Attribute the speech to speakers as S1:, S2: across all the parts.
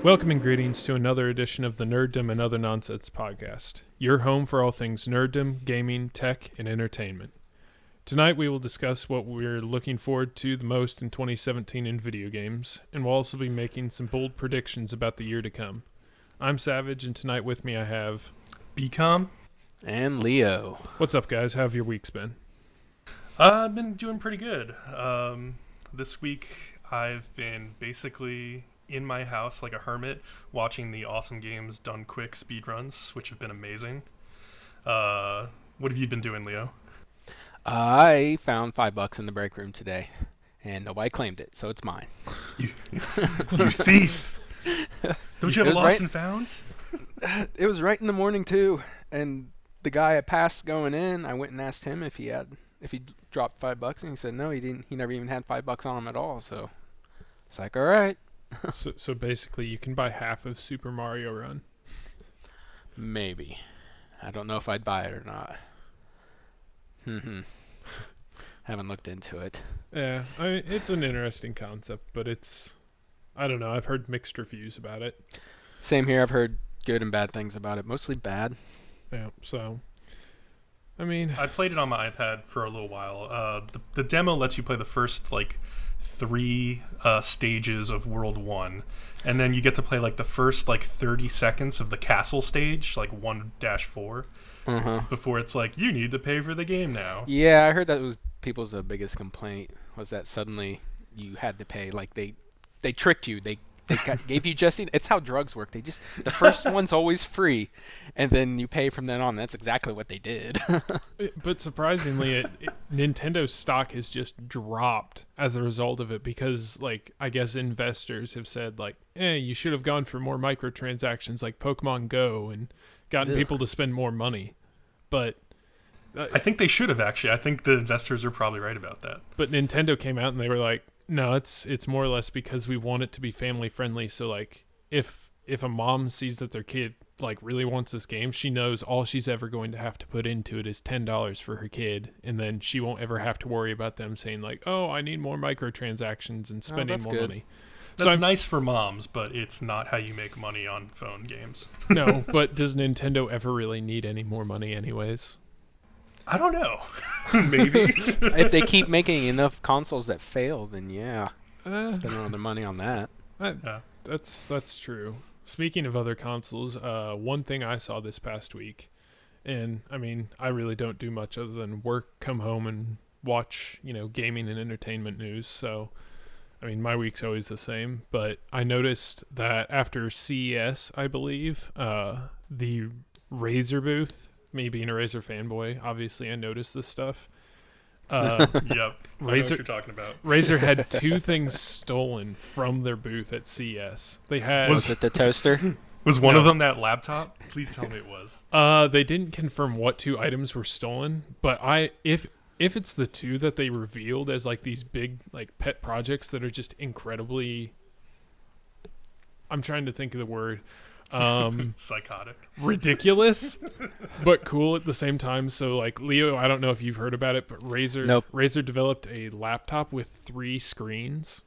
S1: Welcome and greetings to another edition of the Nerdom and Other Nonsense podcast, your home for all things nerddom, gaming, tech, and entertainment. Tonight we will discuss what we're looking forward to the most in 2017 in video games, and we'll also be making some bold predictions about the year to come. I'm Savage, and tonight with me I have...
S2: Bcom.
S3: And Leo.
S1: What's up, guys? How have your weeks been?
S2: I've been doing pretty good. This week I've been basically in my house like a hermit, watching the Awesome Games Done Quick speedruns, which have been amazing. What have you been doing, Leo?
S3: I found $5 in the break room today, and nobody claimed it, so it's mine.
S2: You thief! Don't you have a lost and found?
S3: It was right in the morning too, and the guy I passed going in, I went and asked him if he dropped $5, and he said no, he didn't. He never even had $5 on him at all. So it's like, all right.
S1: So basically, you can buy half of Super Mario Run.
S3: Maybe. I don't know if I'd buy it or not. Haven't looked into it.
S1: Yeah, I mean, it's an interesting concept, but I don't know. I've heard mixed reviews about it.
S3: Same here. I've heard good and bad things about it. Mostly bad.
S1: Yeah, so... I mean...
S2: I played it on my iPad for a little while. The demo lets you play the first, 3 stages of World 1, and then you get to play, the first, 30 seconds of the castle stage, 1-4, before it's you need to pay for the game now.
S3: Yeah, I heard that was people's biggest complaint, was that suddenly you had to pay. They tricked you. They gave you it's how drugs work. The first one's always free, and then you pay from then on. That's exactly what they did.
S1: But surprisingly, Nintendo's stock has just dropped as a result of it because, I guess investors have said, you should have gone for more microtransactions like Pokemon Go and gotten people to spend more money. But...
S2: I think they should have, actually. I think the investors are probably right about that.
S1: But Nintendo came out and they were like, no, it's more or less because we want it to be family friendly. So if a mom sees that their kid really wants this game, she knows all she's ever going to have to put into it is $10 for her kid, and then she won't ever have to worry about them saying oh, I need more microtransactions and spending more money.
S2: That's nice for moms, but it's not how you make money on phone games.
S1: No, but does Nintendo ever really need any more money anyways?
S2: I don't know. Maybe.
S3: If they keep making enough consoles that fail, then yeah. Spend all their money on that.
S1: That's true. Speaking of other consoles, one thing I saw this past week, and I mean, I really don't do much other than work, come home, and watch, gaming and entertainment news. So, I mean, my week's always the same. But I noticed that after CES, I believe, the Razer booth, me being a Razer fanboy, obviously I noticed this stuff.
S2: Yep, I know what you're talking about.
S1: Razer had 2 things stolen from their booth at CES. They had...
S3: Was it the toaster?
S2: Was one of them that laptop? Please tell me it was.
S1: They didn't confirm what 2 items were stolen, but if it's the 2 that they revealed as these big pet projects that are just incredibly... I'm trying to think of the word...
S2: psychotic,
S1: ridiculous, but cool at the same time. So Leo, I don't know if you've heard about it, but Razer developed a laptop with 3 screens.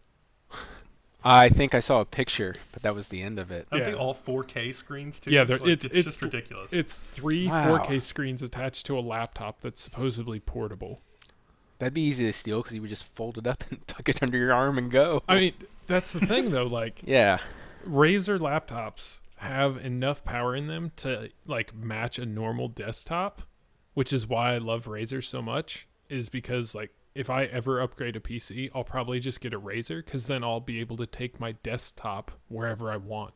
S3: I think I saw a picture, but that was the end of it.
S2: Aren't they all 4K screens too?
S1: Yeah,
S2: it's just ridiculous.
S1: It's 3 4K screens attached to a laptop that's supposedly portable.
S3: That'd be easy to steal because you would just fold it up and tuck it under your arm and go.
S1: I mean, that's the thing though.
S3: Yeah,
S1: Razer laptops have enough power in them to match a normal desktop, which is why I love Razer so much, is because if I ever upgrade a PC, I'll probably just get a Razer because then I'll be able to take my desktop wherever I want.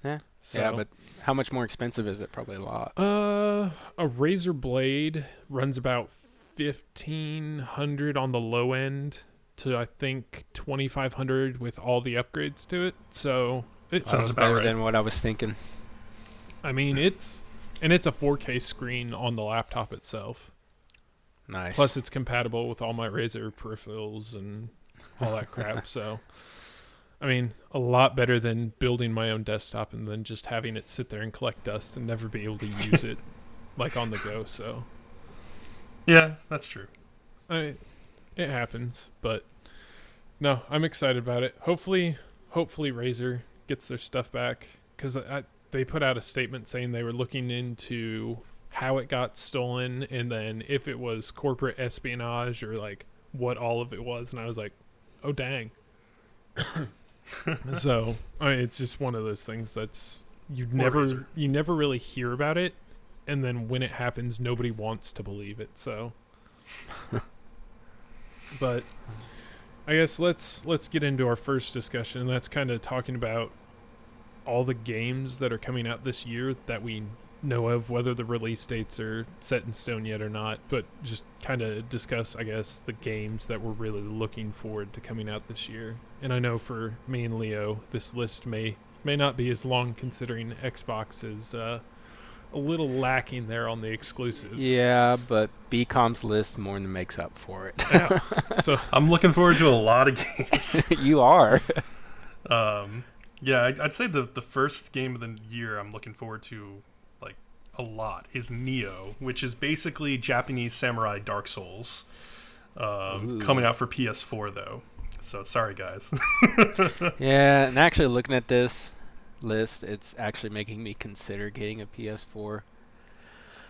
S3: Yeah. Yeah, but how much more expensive is it? Probably a lot.
S1: A Razer Blade runs about $1,500 on the low end to I think $2,500 with all the upgrades to it. So it
S2: sounds
S3: better
S2: right
S3: than what I was thinking.
S1: I mean, it's a 4K screen on the laptop itself.
S3: Nice.
S1: Plus, it's compatible with all my Razer peripherals and all that crap. So, I mean, a lot better than building my own desktop and then just having it sit there and collect dust and never be able to use it on the go. So,
S2: yeah, that's true.
S1: It happens, but no, I'm excited about it. Hopefully Razer gets their stuff back, because they put out a statement saying they were looking into how it got stolen, and then if it was corporate espionage or like what all of it was. And I was like, oh dang. So I mean, it's just one of those things that's you never really hear about it, and then when it happens, nobody wants to believe it. So, but I guess let's get into our first discussion, and that's kind of talking about all the games that are coming out this year that we know of, whether the release dates are set in stone yet or not, but just kind of discuss, I guess, the games that we're really looking forward to coming out this year. And I know for me and Leo, this list may not be as long, considering Xbox is a little lacking there on the exclusives.
S3: Yeah, but Bcom's list more than makes up for it.
S1: Yeah. So
S2: I'm looking forward to a lot of games.
S3: You are.
S2: Yeah, I'd say the first game of the year I'm looking forward to like a lot is Neo, which is basically Japanese samurai Dark Souls, coming out for PS4 though. So sorry guys.
S3: Yeah, and actually looking at this list, it's actually making me consider getting a PS4.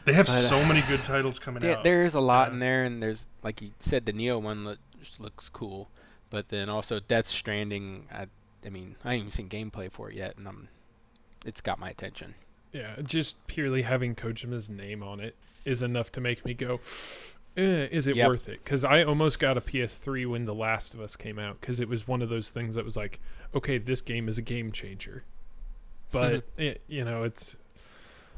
S2: They have so many good titles coming out.
S3: There's a lot in there, and there's, like you said, the Neo one just looks cool, but then also Death Stranding. I mean, I haven't even seen gameplay for it yet, and it's got my attention.
S1: yeah, just purely having Kojima's name on it is enough to make me go, is it worth it? Because I almost got a PS3 when The Last of Us came out, because it was one of those things that was like, okay, this game is a game changer. But, it's,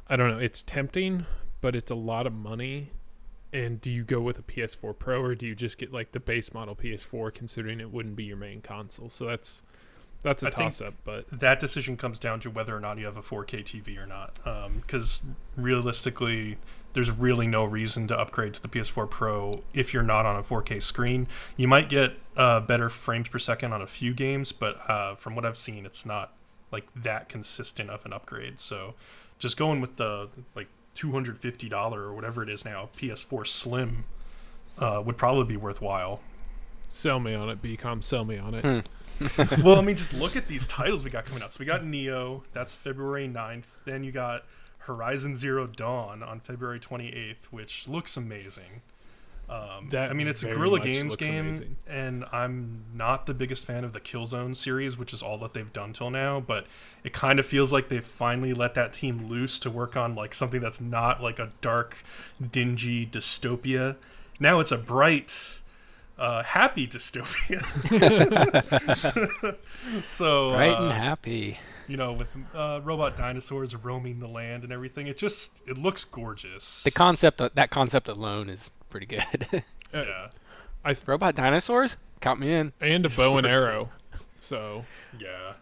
S1: I don't know, it's tempting, but it's a lot of money. And do you go with a PS4 Pro, or do you just get like the base model PS4, considering it wouldn't be your main console? So that's a toss-up. But
S2: that decision comes down to whether or not you have a 4K TV or not. Because realistically, there's really no reason to upgrade to the PS4 Pro if you're not on a 4K screen. You might get better frames per second on a few games, but from what I've seen, it's not like that consistent of an upgrade. So just going with the like $250 or whatever it is now PS4 Slim would probably be worthwhile.
S1: sell me on it, Bcom. Sell me on it.
S2: Well, I mean, just look at these titles we got coming out. So we got Neo, that's February 9th. Then you got Horizon Zero Dawn on February 28th, which looks amazing. I mean, it's a Guerrilla Games game, amazing. And I'm not the biggest fan of the Killzone series, which is all that they've done till now, but it kind of feels like they've finally let that team loose to work on like something that's not like a dark, dingy dystopia. Now it's a bright, happy dystopia. So
S3: bright and happy.
S2: With robot dinosaurs roaming the land and everything, it looks gorgeous.
S3: That concept alone is pretty good.
S2: Yeah.
S3: Robot dinosaurs? Count me in.
S1: And a bow and arrow. So.
S2: Yeah.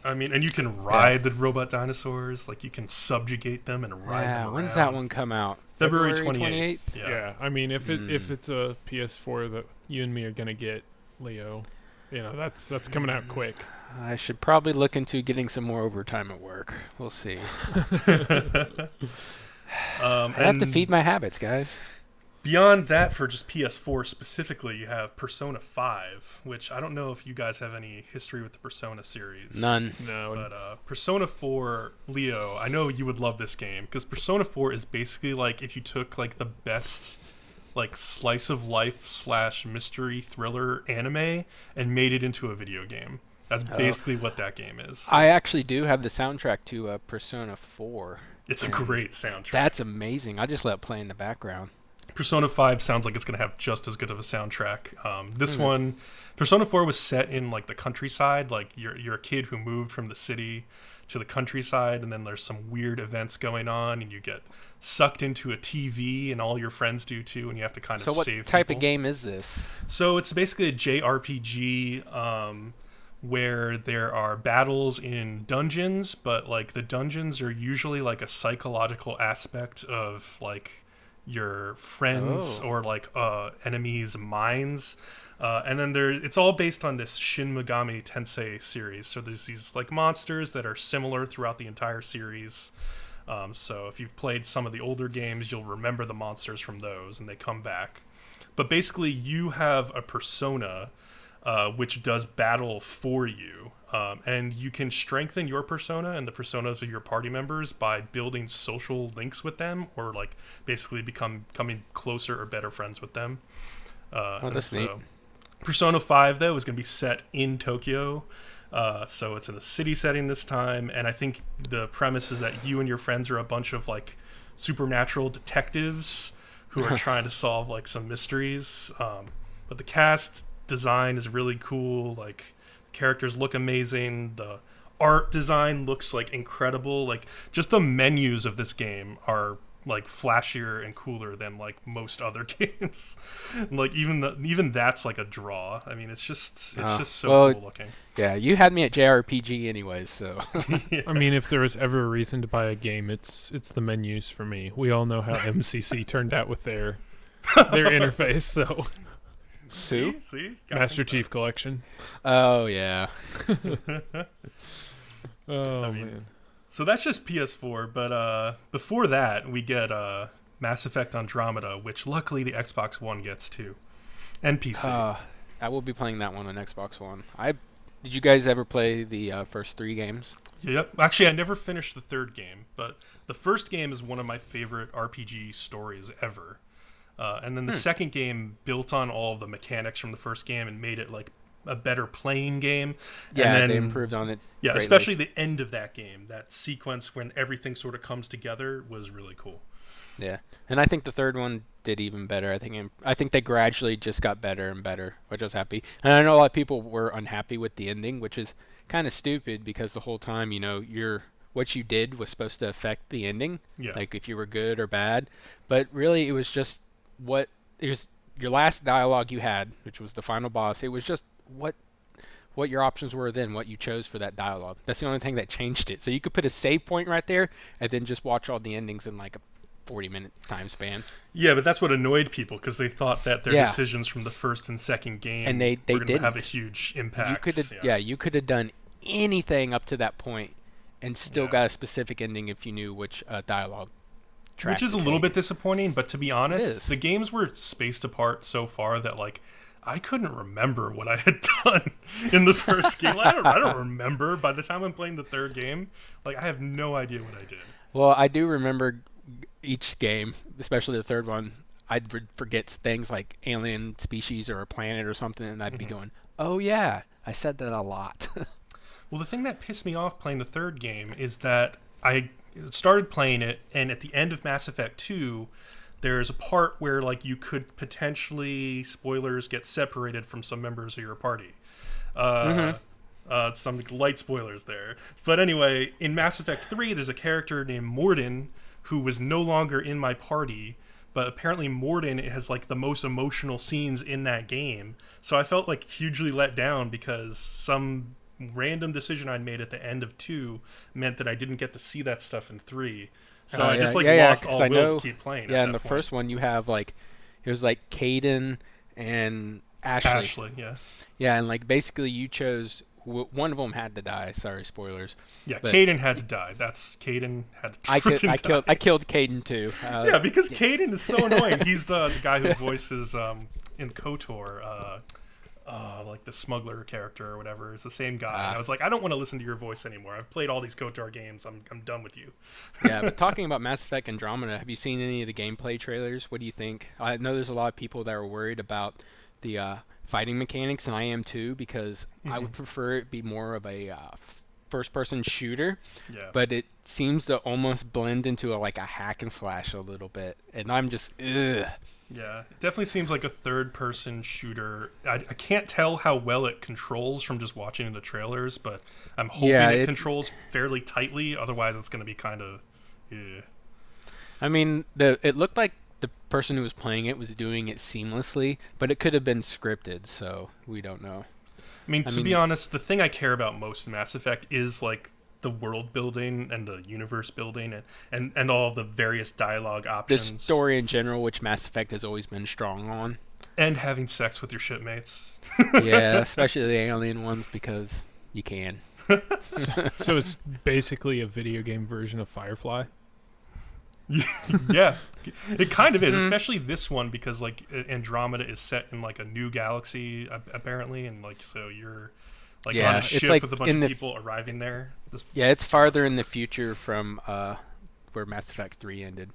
S2: I mean, and you can ride the robot dinosaurs. Like, you can subjugate them and ride them around.
S3: When's that one come out?
S2: February 28th.
S1: Yeah. I mean, if it's a PS4 that you and me are going to get, Leo, that's coming out quick.
S3: I should probably look into getting some more overtime at work. We'll see. I have to feed my habits, guys.
S2: Beyond that, for just PS4 specifically, you have Persona 5, which I don't know if you guys have any history with the Persona series.
S3: None.
S1: No.
S2: But Persona 4, Leo, I know you would love this game, because Persona 4 is basically like if you took like the best like slice of life / mystery thriller anime and made it into a video game. That's basically what that game is.
S3: I actually do have the soundtrack to Persona 4.
S2: It's a great soundtrack.
S3: That's amazing. I just let it play in the background.
S2: Persona 5 sounds like it's going to have just as good of a soundtrack. This one, Persona 4 was set in like the countryside. Like you're a kid who moved from the city to the countryside, and then there's some weird events going on, and you get sucked into a TV, and all your friends do too, and you have to kind of save people.
S3: So what type of game is this?
S2: So it's basically a JRPG where there are battles in dungeons, but like the dungeons are usually like a psychological aspect of like your friends or like enemies' minds. And then it's all based on this Shin Megami Tensei series. So there's these like monsters that are similar throughout the entire series. So if you've played some of the older games, you'll remember the monsters from those, and they come back. But basically, you have a persona which does battle for you. And you can strengthen your persona and the personas of your party members by building social links with them, or like basically becoming closer or better friends with them.
S3: That's neat.
S2: Persona 5, though, is going to be set in Tokyo. So it's in a city setting this time. And I think the premise is that you and your friends are a bunch of like supernatural detectives who are trying to solve like some mysteries. But the cast design is really cool. Like, characters look amazing. The art design looks like incredible. Like, just the menus of this game are like flashier and cooler than like most other games. Like even that's like a draw. I mean, it's just so cool looking.
S3: Yeah, you had me at JRPG anyways, so.
S1: Yeah. I mean, if there was ever a reason to buy a game, it's the menus for me. We all know how MCC turned out with their interface, so.
S2: See?
S1: Master Chief Collection.
S3: Oh yeah.
S1: Man.
S2: So that's just PS4, but before that we get Mass Effect Andromeda, which luckily the Xbox One gets too, and PC.
S3: I will be playing that one on Xbox One. Did you guys ever play the first 3 games?
S2: Yep. Actually, I never finished the third game, but the first game is one of my favorite RPG stories ever. And then the second game built on all of the mechanics from the first game and made it like a better playing game.
S3: Yeah,
S2: and then,
S3: they improved on it.
S2: Yeah,
S3: greatly.
S2: Especially the end of that game, that sequence when everything sort of comes together was really cool.
S3: Yeah, and I think the third one did even better. I think they gradually just got better and better, which I was happy. And I know a lot of people were unhappy with the ending, which is kind of stupid because the whole time, what you did was supposed to affect the ending, like if you were good or bad. But really, it was just your last dialogue you had, which was the final boss. It was just what your options were then, what you chose for that dialogue. That's the only thing that changed it. So you could put a save point right there and then just watch all the endings in like a 40-minute time span.
S2: Yeah, but that's what annoyed people because they thought that their decisions from the first and second game
S3: and they
S2: were going to
S3: didn't
S2: have a huge impact.
S3: You could have done anything up to that point and still got a specific ending if you knew which dialogue track.
S2: Which is a little bit disappointing, but to be honest, the games were spaced apart so far that like I couldn't remember what I had done in the first game. I don't remember. By the time I'm playing the third game, like I have no idea what I did.
S3: Well, I do remember each game, especially the third one. I'd forget things like alien species or a planet or something, and I'd be going, "Oh yeah, I said that a lot."
S2: Well, the thing that pissed me off playing the third game is that I started playing it, and at the end of Mass Effect 2, there's a part where like you could potentially, spoilers, get separated from some members of your party. Some light spoilers there. But anyway, in Mass Effect 3, there's a character named Morden who was no longer in my party, but apparently Morden has like the most emotional scenes in that game. So I felt like hugely let down because some random decision I made at the end of 2 meant that I didn't get to see that stuff in 3. So I just lost all will to keep playing.
S3: Yeah, in the first one you have like it was like Caden and Ashley. Yeah, and like basically you chose one of them had to die. Sorry, spoilers.
S2: Yeah, Caden had to die. Caden had to die.
S3: I killed Caden too.
S2: Yeah, because Caden is so annoying. He's the guy who voices in KOTOR. Like the smuggler character or whatever. It's the same guy. And I was like, I don't want to listen to your voice anymore. I've played all these KOTOR games. I'm done with you.
S3: Yeah, but talking about Mass Effect Andromeda, have you seen any of the gameplay trailers? What do you think? I know there's a lot of people that are worried about the fighting mechanics, and I am too, because I would prefer it be more of a first-person shooter. Yeah. But it seems to almost blend into a hack and slash a little bit, and I'm just ugh.
S2: Yeah, it definitely seems like a third-person shooter. I can't tell how well it controls from just watching the trailers, but I'm hoping it controls fairly tightly. Otherwise, it's going to be kind of...
S3: I mean, it looked like the person who was playing it was doing it seamlessly, but it could have been scripted, so we don't know.
S2: I mean, to be honest, the thing I care about most in Mass Effect is, like, the world building and the universe building and all of the various dialogue options.
S3: The story in general, which Mass Effect has always been strong on.
S2: And having sex with your shipmates.
S3: Yeah, especially the alien ones, because you can.
S1: So it's basically a video game version of Firefly?
S2: Yeah. It kind of is, especially this one, because like Andromeda is set in like a new galaxy apparently, and like so you're like on a ship with a bunch of people arriving there.
S3: It's farther in the future from where Mass Effect 3 ended.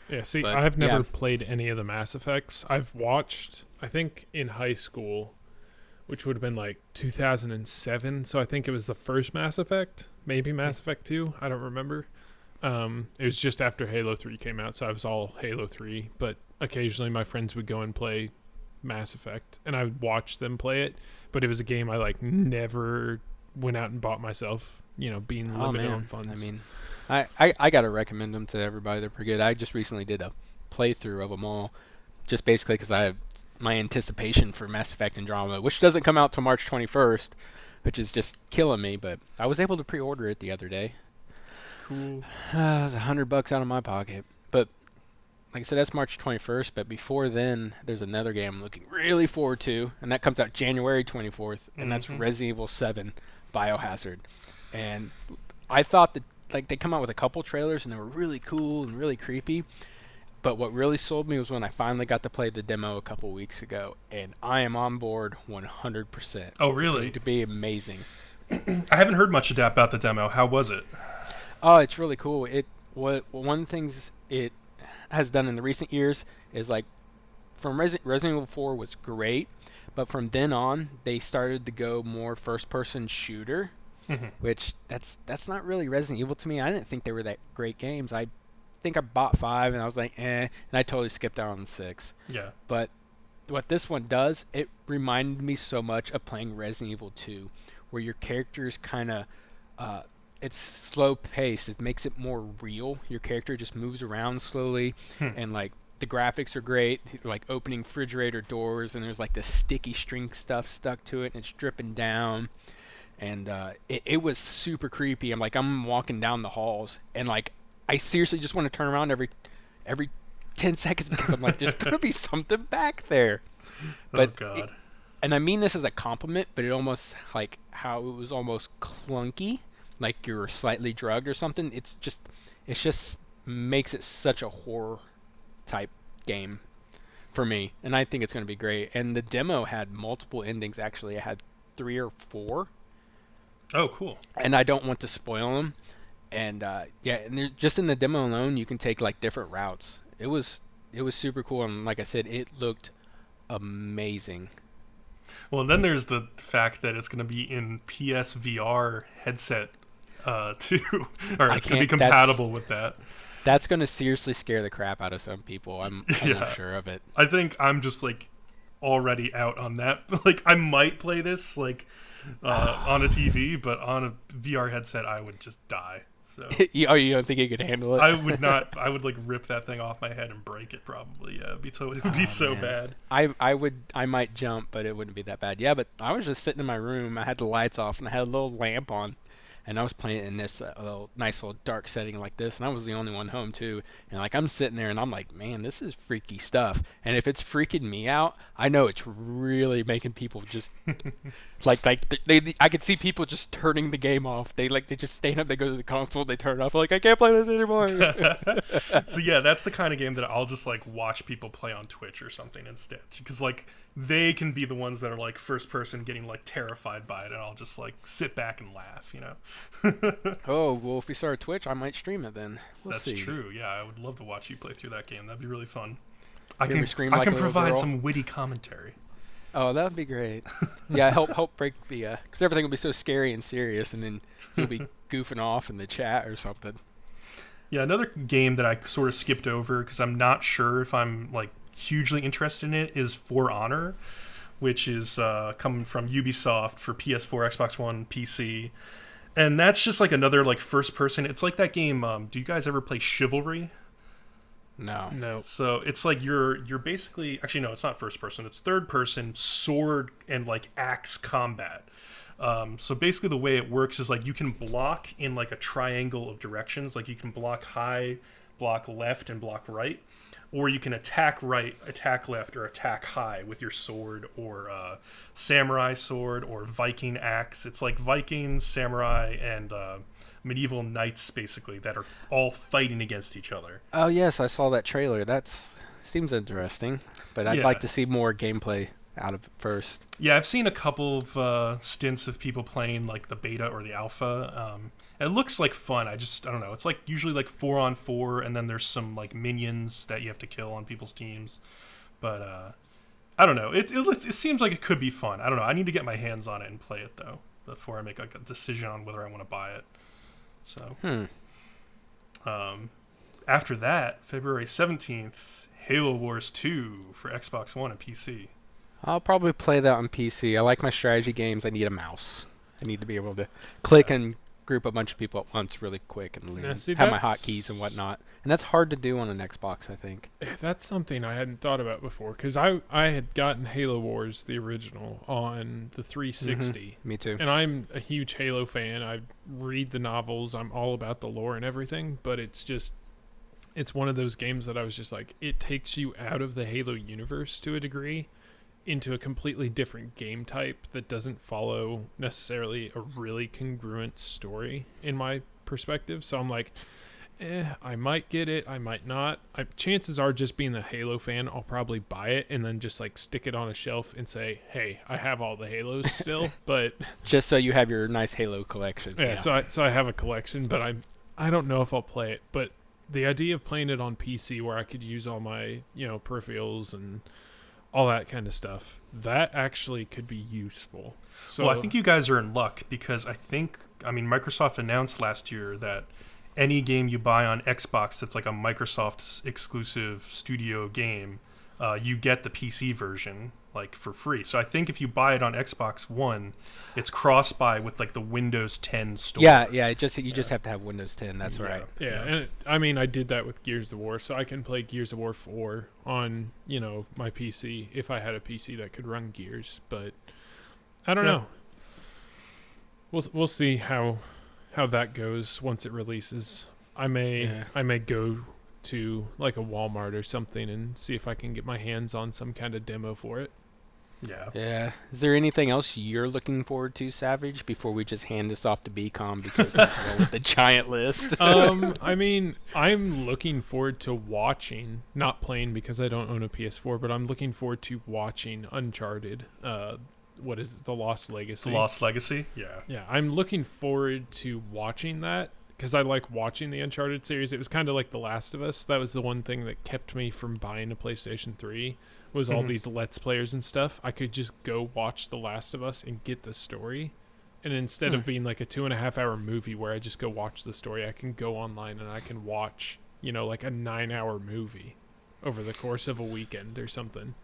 S1: Yeah, see, I've never played any of the Mass Effects. I've watched, I think, in high school, which would have been like 2007. So I think it was the first Mass Effect, maybe Mass Effect 2. I don't remember. It was just after Halo 3 came out, so I was all Halo 3. But occasionally my friends would go and play Mass Effect, and I would watch them play it. But it was a game I like never went out and bought myself, being limited on funds.
S3: I mean, I got to recommend them to everybody. They're pretty good. I just recently did a playthrough of them all, just basically because I have my anticipation for Mass Effect Andromeda, which doesn't come out till March 21st, which is just killing me. But I was able to pre-order it the other day.
S2: Cool.
S3: It was $100 out of my pocket. But like I said, that's March 21st. But before then, there's another game I'm looking really forward to, and that comes out January 24th, and that's Resident Evil 7 Biohazard. And I thought that like they come out with a couple trailers, and they were really cool and really creepy. But what really sold me was when I finally got to play the demo a couple weeks ago, and I am on board 100%.
S2: Oh, really?
S3: It's going to be amazing.
S2: I haven't heard much about the demo. How was it?
S3: Oh, it's really cool. One of the things it has done in the recent years is like from Resident Evil 4 was great, but from then on they started to go more first-person shooter, which that's not really Resident Evil to me. I didn't think they were that great games. I think I bought 5 and I was like, and I totally skipped out on 6.
S2: Yeah.
S3: But what this one does, it reminded me so much of playing Resident Evil 2, where your character's kind of it's slow paced. It makes it more real. Your character just moves around slowly, and like the graphics are great. Like opening refrigerator doors, and there's like this sticky string stuff stuck to it, and it's dripping down. And it was super creepy. I'm walking down the halls, and like I seriously just want to turn around every 10 seconds because I'm like, there's gonna be something back there. But
S2: oh God.
S3: And I mean this as a compliment, but it almost like how it was almost clunky, like you're slightly drugged or something. It just makes it such a horror type game for me, and I think it's going to be great. And the demo had multiple endings. Actually, it had 3 or 4.
S2: Oh, cool.
S3: And I don't want to spoil them. And and just in the demo alone, you can take like different routes. It was super cool, and like I said, it looked amazing.
S2: Well, and then there's the fact that it's going to be in PSVR headset too, or it's going to be compatible with that.
S3: That's going to seriously scare the crap out of some people. I'm sure of it.
S2: I think I'm just like already out on that. Like I might play this like on a TV, but on a VR headset, I would just die. So
S3: you don't think you could handle it?
S2: I would not. I would like rip that thing off my head and break it probably. Yeah, it would be so bad.
S3: I might jump, but it wouldn't be that bad. Yeah, but I was just sitting in my room. I had the lights off and I had a little lamp on, and I was playing it in this nice little dark setting like this, and I was the only one home too. And like I'm sitting there and I'm like, man, this is freaky stuff. And if it's freaking me out, I know it's really making people just they I could see people just turning the game off. They just stand up, they go to the console, they turn it off. Like I can't play this anymore.
S2: So yeah, that's the kind of game that I'll just like watch people play on Twitch or something instead, because like they can be the ones that are like first person getting like terrified by it, and I'll just like sit back and laugh,
S3: Oh, well, if we start a Twitch, I might stream it then.
S2: That's
S3: see.
S2: True. Yeah, I would love to watch you play through that game. That'd be really fun. I
S3: can
S2: can provide some witty commentary.
S3: Oh, that would be great. Yeah, help break the because everything will be so scary and serious, and then you'll be goofing off in the chat or something.
S2: Yeah, another game that I sort of skipped over because I'm not sure if I'm like hugely interested in it is For Honor, which is coming from Ubisoft for PS4, Xbox One, PC, and that's just like another like first person. It's like that game. Do you guys ever play Chivalry?
S3: No.
S2: So it's like you're basically, actually no, it's not first person. It's third person sword and like axe combat. So basically the way it works is like you can block in like a triangle of directions. Like you can block high, block left, and block right. or you can attack right, attack left, or attack high with your sword, or samurai sword, or Viking axe. It's like Vikings, samurai, and medieval knights, basically, that are all fighting against each other.
S3: Oh yes, I saw that trailer. Seems interesting, but I'd like to see more gameplay out of it first.
S2: Yeah, I've seen a couple of stints of people playing like the beta or the alpha. It looks like fun. I don't know. It's like usually like 4-on-4, and then there's some like minions that you have to kill on people's teams. But I don't know. It seems like it could be fun. I don't know. I need to get my hands on it and play it though before I make like a decision on whether I want to buy it. So, after that, February 17th, Halo Wars 2 for Xbox One and PC.
S3: I'll probably play that on PC. I like my strategy games. I need a mouse. I need to be able to click and group a bunch of people at once really quick and have my hotkeys and whatnot. And that's hard to do on an Xbox, I think.
S1: That's something I hadn't thought about before, because I had gotten Halo Wars, the original, on the 360.
S3: Me too.
S1: And I'm a huge Halo fan. I read the novels. I'm all about the lore and everything, but it's one of those games that I was just like, it takes you out of the Halo universe to a degree into a completely different game type that doesn't follow necessarily a really congruent story in my perspective. So I'm like, I might get it, I might not. Chances are, just being a Halo fan, I'll probably buy it and then just like stick it on a shelf and say, hey, I have all the Halos still. But
S3: just so you have your nice Halo collection.
S1: Yeah. So I have a collection, but I don't know if I'll play it. But the idea of playing it on PC where I could use all my, peripherals and all that kind of stuff, that actually could be useful. So
S2: I think you guys are in luck, because Microsoft announced last year that any game you buy on Xbox that's like a Microsoft exclusive studio game, you get the PC version like for free. So I think if you buy it on Xbox One, it's cross-buy with like the Windows 10 store.
S3: Yeah. You just have to have Windows 10. That's right.
S1: Yeah, and I did that with Gears of War, so I can play Gears of War 4 on my PC if I had a PC that could run Gears. But I don't know. We'll see how that goes once it releases. I may go to like a Walmart or something and see if I can get my hands on some kind of demo for it.
S3: Yeah. Is there anything else you're looking forward to, Savage, before we just hand this off to Bcom because with the giant list?
S1: I'm looking forward to watching, not playing because I don't own a PS4, but I'm looking forward to watching Uncharted. What is it? The Lost Legacy.
S2: The Lost Legacy? Yeah.
S1: Yeah, I'm looking forward to watching that because I like watching the Uncharted series. It was kind of like The Last of Us. That was the one thing that kept me from buying a PlayStation 3 was all these Let's Players and stuff. I could just go watch The Last of Us and get the story. And instead of being like a 2.5-hour movie where I just go watch the story, I can go online and I can watch, like a 9-hour movie over the course of a weekend or something.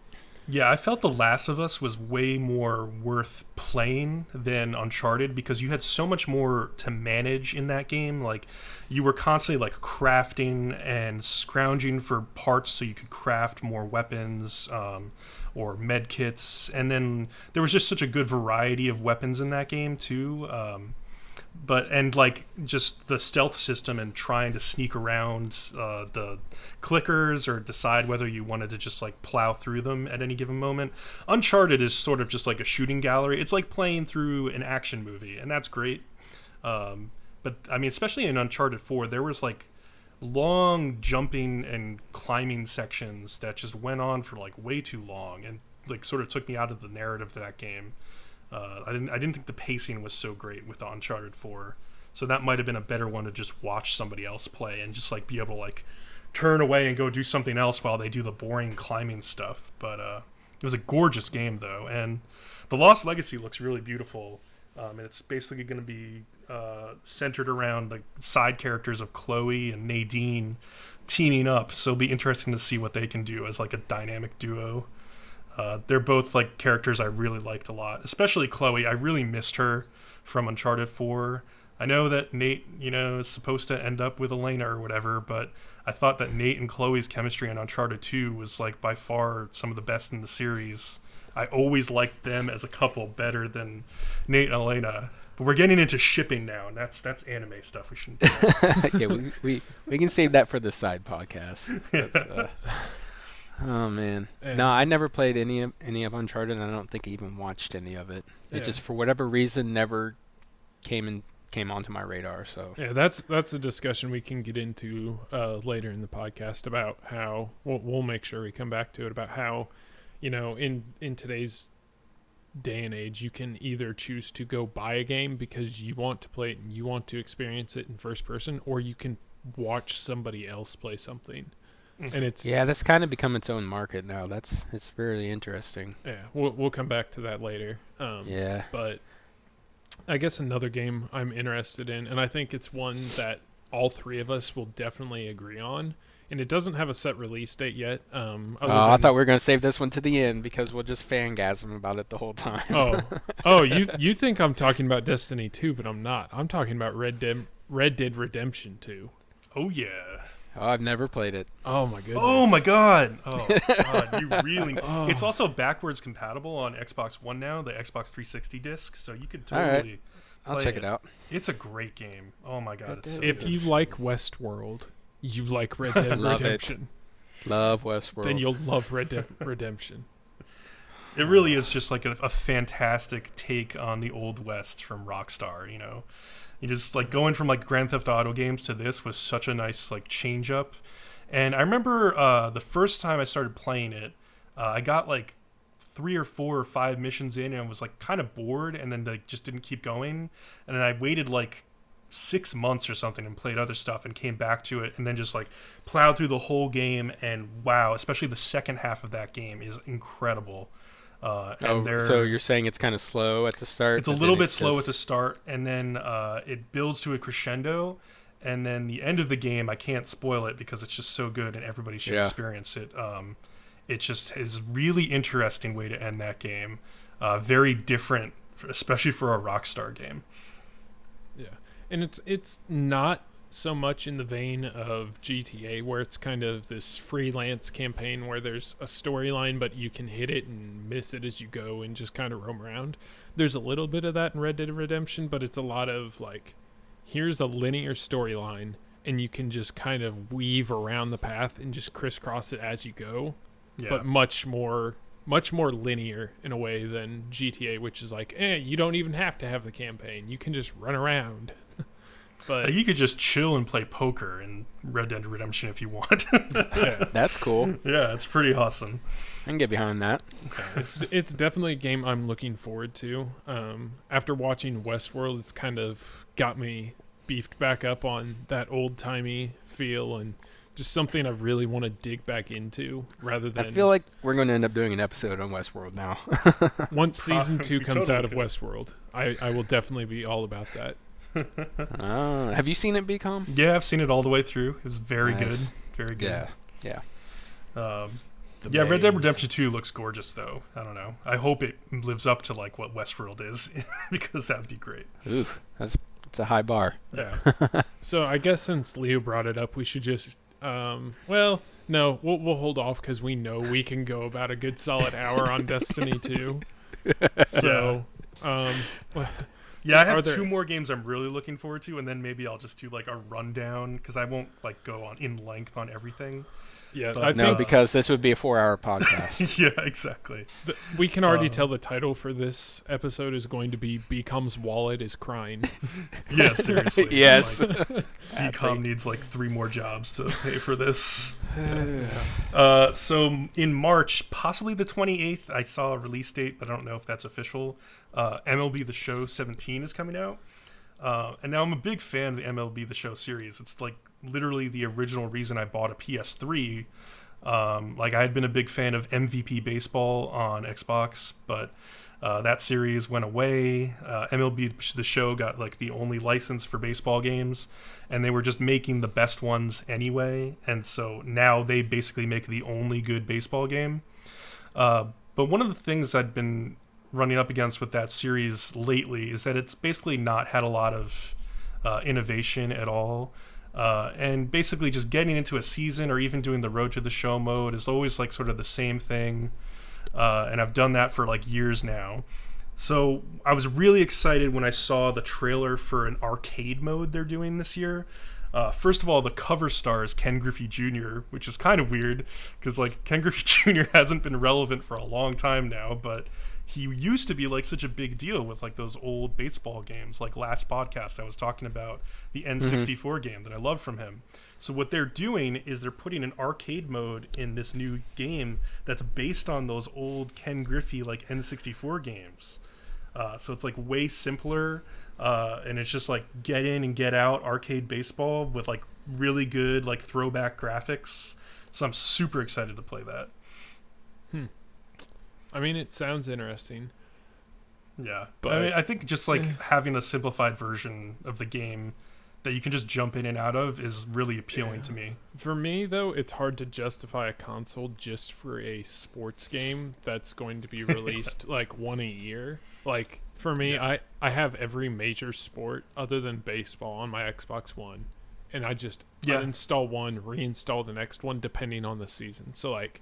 S2: Yeah, I felt The Last of Us was way more worth playing than Uncharted because you had so much more to manage in that game. Like, you were constantly like crafting and scrounging for parts so you could craft more weapons or med kits. And then there was just such a good variety of weapons in that game too. And just the stealth system and trying to sneak around the clickers or decide whether you wanted to just like plow through them at any given moment. Uncharted is sort of just like a shooting gallery. It's like playing through an action movie, and that's great. But especially in Uncharted 4, there was like long jumping and climbing sections that just went on for like way too long and like sort of took me out of the narrative of that game. I didn't think the pacing was so great with Uncharted 4, so that might have been a better one to just watch somebody else play and just like be able to like turn away and go do something else while they do the boring climbing stuff. But it was a gorgeous game though, and The Lost Legacy looks really beautiful. And it's basically going to be centered around the side characters of Chloe and Nadine teaming up, so it'll be interesting to see what they can do as like a dynamic duo. They're both like characters I really liked a lot, especially Chloe. I really missed her from Uncharted 4. I know that Nate, is supposed to end up with Elena or whatever, but I thought that Nate and Chloe's chemistry in Uncharted 2 was like by far some of the best in the series. I always liked them as a couple better than Nate and Elena. But we're getting into shipping now, and that's anime stuff. We shouldn't do.
S3: Yeah, we can save that for the side podcast. Oh man, no, I never played any of Uncharted, and I don't think I even watched any of it. It just, for whatever reason, never came onto my radar. So
S1: yeah, that's a discussion we can get into later in the podcast about how we'll make sure we come back to it, about how, you know, in today's day and age, you can either choose to go buy a game because you want to play it and you want to experience it in first person, or you can watch somebody else play something. And
S3: that's kind of become its own market now. It's really interesting.
S1: Yeah, we'll come back to that later. But I guess another game I'm interested in, and I think it's one that all three of us will definitely agree on, and it doesn't have a set release date yet.
S3: I thought we were going to save this one to the end because we'll just fangasm about it the whole time.
S1: You think I'm talking about Destiny 2, but I'm not. I'm talking about Red Dead Redemption 2.
S2: Oh, yeah.
S3: Oh, I've never played it.
S1: Oh, my goodness.
S2: Oh, my God. Oh, God. You really... It's also backwards compatible on Xbox One now, the Xbox 360 disc, so you could totally
S3: I'll check it out.
S2: It's a great game. Oh, my God. It's so
S1: if
S2: good.
S1: you like Westworld, you like Red Dead Redemption.
S3: Love Westworld.
S1: Then you'll love Red Dead Redemption.
S2: It really is just like a fantastic take on the Old West from Rockstar, you know? You just like going from like Grand Theft Auto games to this was such a nice like change up. And I remember the first time I started playing it, I got like 3 or 4 or 5 missions in and was like kind of bored, and then like just didn't keep going. And then I waited like 6 months or something and played other stuff and came back to it, and then just like plowed through the whole game. And wow, especially the second half of that game is incredible.
S3: So you're saying it's kind of slow at the start?
S2: It's a little bit slow at the start, and then it builds to a crescendo, and then the end of the game, I can't spoil it because it's just so good and everybody should experience it. It just is really interesting way to end that game. Very different, especially for a Rockstar game.
S1: Yeah, and it's not so much in the vein of GTA, where it's kind of this freelance campaign where there's a storyline, but you can hit it and miss it as you go and just kind of roam around. There's a little bit of that in Red Dead Redemption, but it's a lot of like, here's a linear storyline, and you can just kind of weave around the path and just crisscross it as you go. Yeah. But much more linear in a way than GTA, which is like, you don't even have to have the campaign. You can just run around. But
S2: you could just chill and play poker in Red Dead Redemption if you want.
S3: Yeah. That's cool.
S2: Yeah, it's pretty awesome.
S3: I can get behind that.
S1: It's definitely a game I'm looking forward to. After watching Westworld, it's kind of got me beefed back up on that old-timey feel, and just something I really want to dig back into rather than...
S3: I feel like we're going to end up doing an episode on Westworld now.
S1: Once Season 2 comes out of Westworld, I will definitely be all about that.
S3: Have you seen it, Bcom?
S2: Yeah, I've seen it all the way through. It was very good. Very good.
S3: Yeah.
S2: Red Dead Redemption 2 looks gorgeous, though. I don't know. I hope it lives up to like what Westworld is, because that'd be great.
S3: Ooh, it's a high bar.
S1: Yeah. So I guess since Leo brought it up, we should just we'll hold off because we know we can go about a good solid hour on Destiny 2. So,
S2: yeah, I have 2 more games I'm really looking forward to, and then maybe I'll just do like a rundown because I won't like go on in length on everything.
S1: Yeah,
S3: but, because this would be a 4-hour podcast.
S2: Yeah, exactly.
S1: We can already tell the title for this episode is going to be "Bcom's Wallet is Crying."
S2: Yeah, seriously.
S3: Yes.
S2: Like, Bcom needs like 3 more jobs to pay for this. So in March, possibly the 28th, I saw a release date, but I don't know if that's official. MLB The Show 17 is coming out. And now I'm a big fan of the MLB The Show series. It's like literally the original reason I bought a PS3. Like I had been a big fan of MVP Baseball on Xbox, but that series went away. MLB The Show got like the only license for baseball games, and they were just making the best ones anyway. And so now they basically make the only good baseball game. But one of the things I'd been running up against with that series lately is that it's basically not had a lot of innovation at all. And basically just getting into a season or even doing the Road to the Show mode is always like sort of the same thing. and I've done that for like years now. So I was really excited when I saw the trailer for an arcade mode they're doing this year. First of all, the cover star is Ken Griffey Jr., which is kind of weird because like Ken Griffey Jr. hasn't been relevant for a long time now, but he used to be like such a big deal with like those old baseball games. Like last podcast I was talking about the N64 game that I love from him. So what they're doing is they're putting an arcade mode in this new game that's based on those old Ken Griffey like N64 games. So it's like way simpler, and it's just like get in and get out arcade baseball with like really good like throwback graphics. So I'm super excited to play that.
S1: I mean, it sounds interesting.
S2: Yeah,
S1: but
S2: I mean, I think just like having a simplified version of the game that you can just jump in and out of is really appealing to me.
S1: For me, though, it's hard to justify a console just for a sports game that's going to be released like one a year. Like, for me, I have every major sport other than baseball on my Xbox One, and I just uninstall one, reinstall the next one depending on the season. So, like,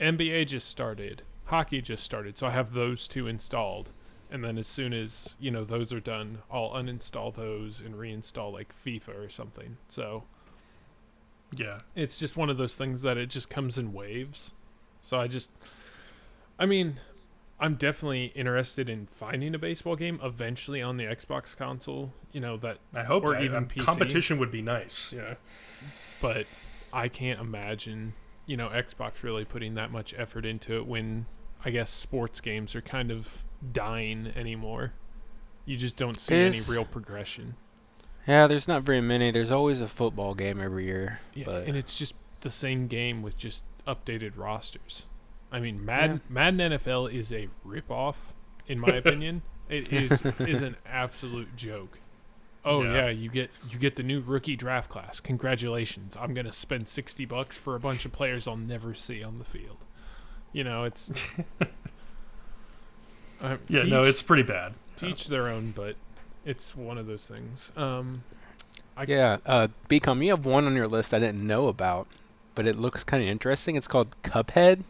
S1: NBA just started, hockey just started, so I have those two installed. And then as soon as, you know, those are done, I'll uninstall those and reinstall, like, FIFA or something. So,
S2: yeah.
S1: It's just one of those things that it just comes in waves. So I mean, I'm definitely interested in finding a baseball game eventually on the Xbox console, you know, that...
S2: I hope
S1: or
S2: that.
S1: even PC.
S2: Competition would be nice, yeah.
S1: But I can't imagine, you know, Xbox really putting that much effort into it when, I guess, sports games are kind of dying anymore. You just don't see any real progression.
S3: Yeah, there's not very many. There's always a football game every year.
S1: Yeah,
S3: but
S1: and it's just the same game with just updated rosters. I mean, Madden NFL is a rip-off, in my opinion. It is an absolute joke. Oh yeah, you get the new rookie draft class. Congratulations! I'm gonna spend $60 for a bunch of players I'll never see on the field. You know, it's
S2: it's pretty bad.
S1: Teach their own, but it's one of those things.
S3: Bcom, you have one on your list I didn't know about, but it looks kind of interesting. It's called Cuphead.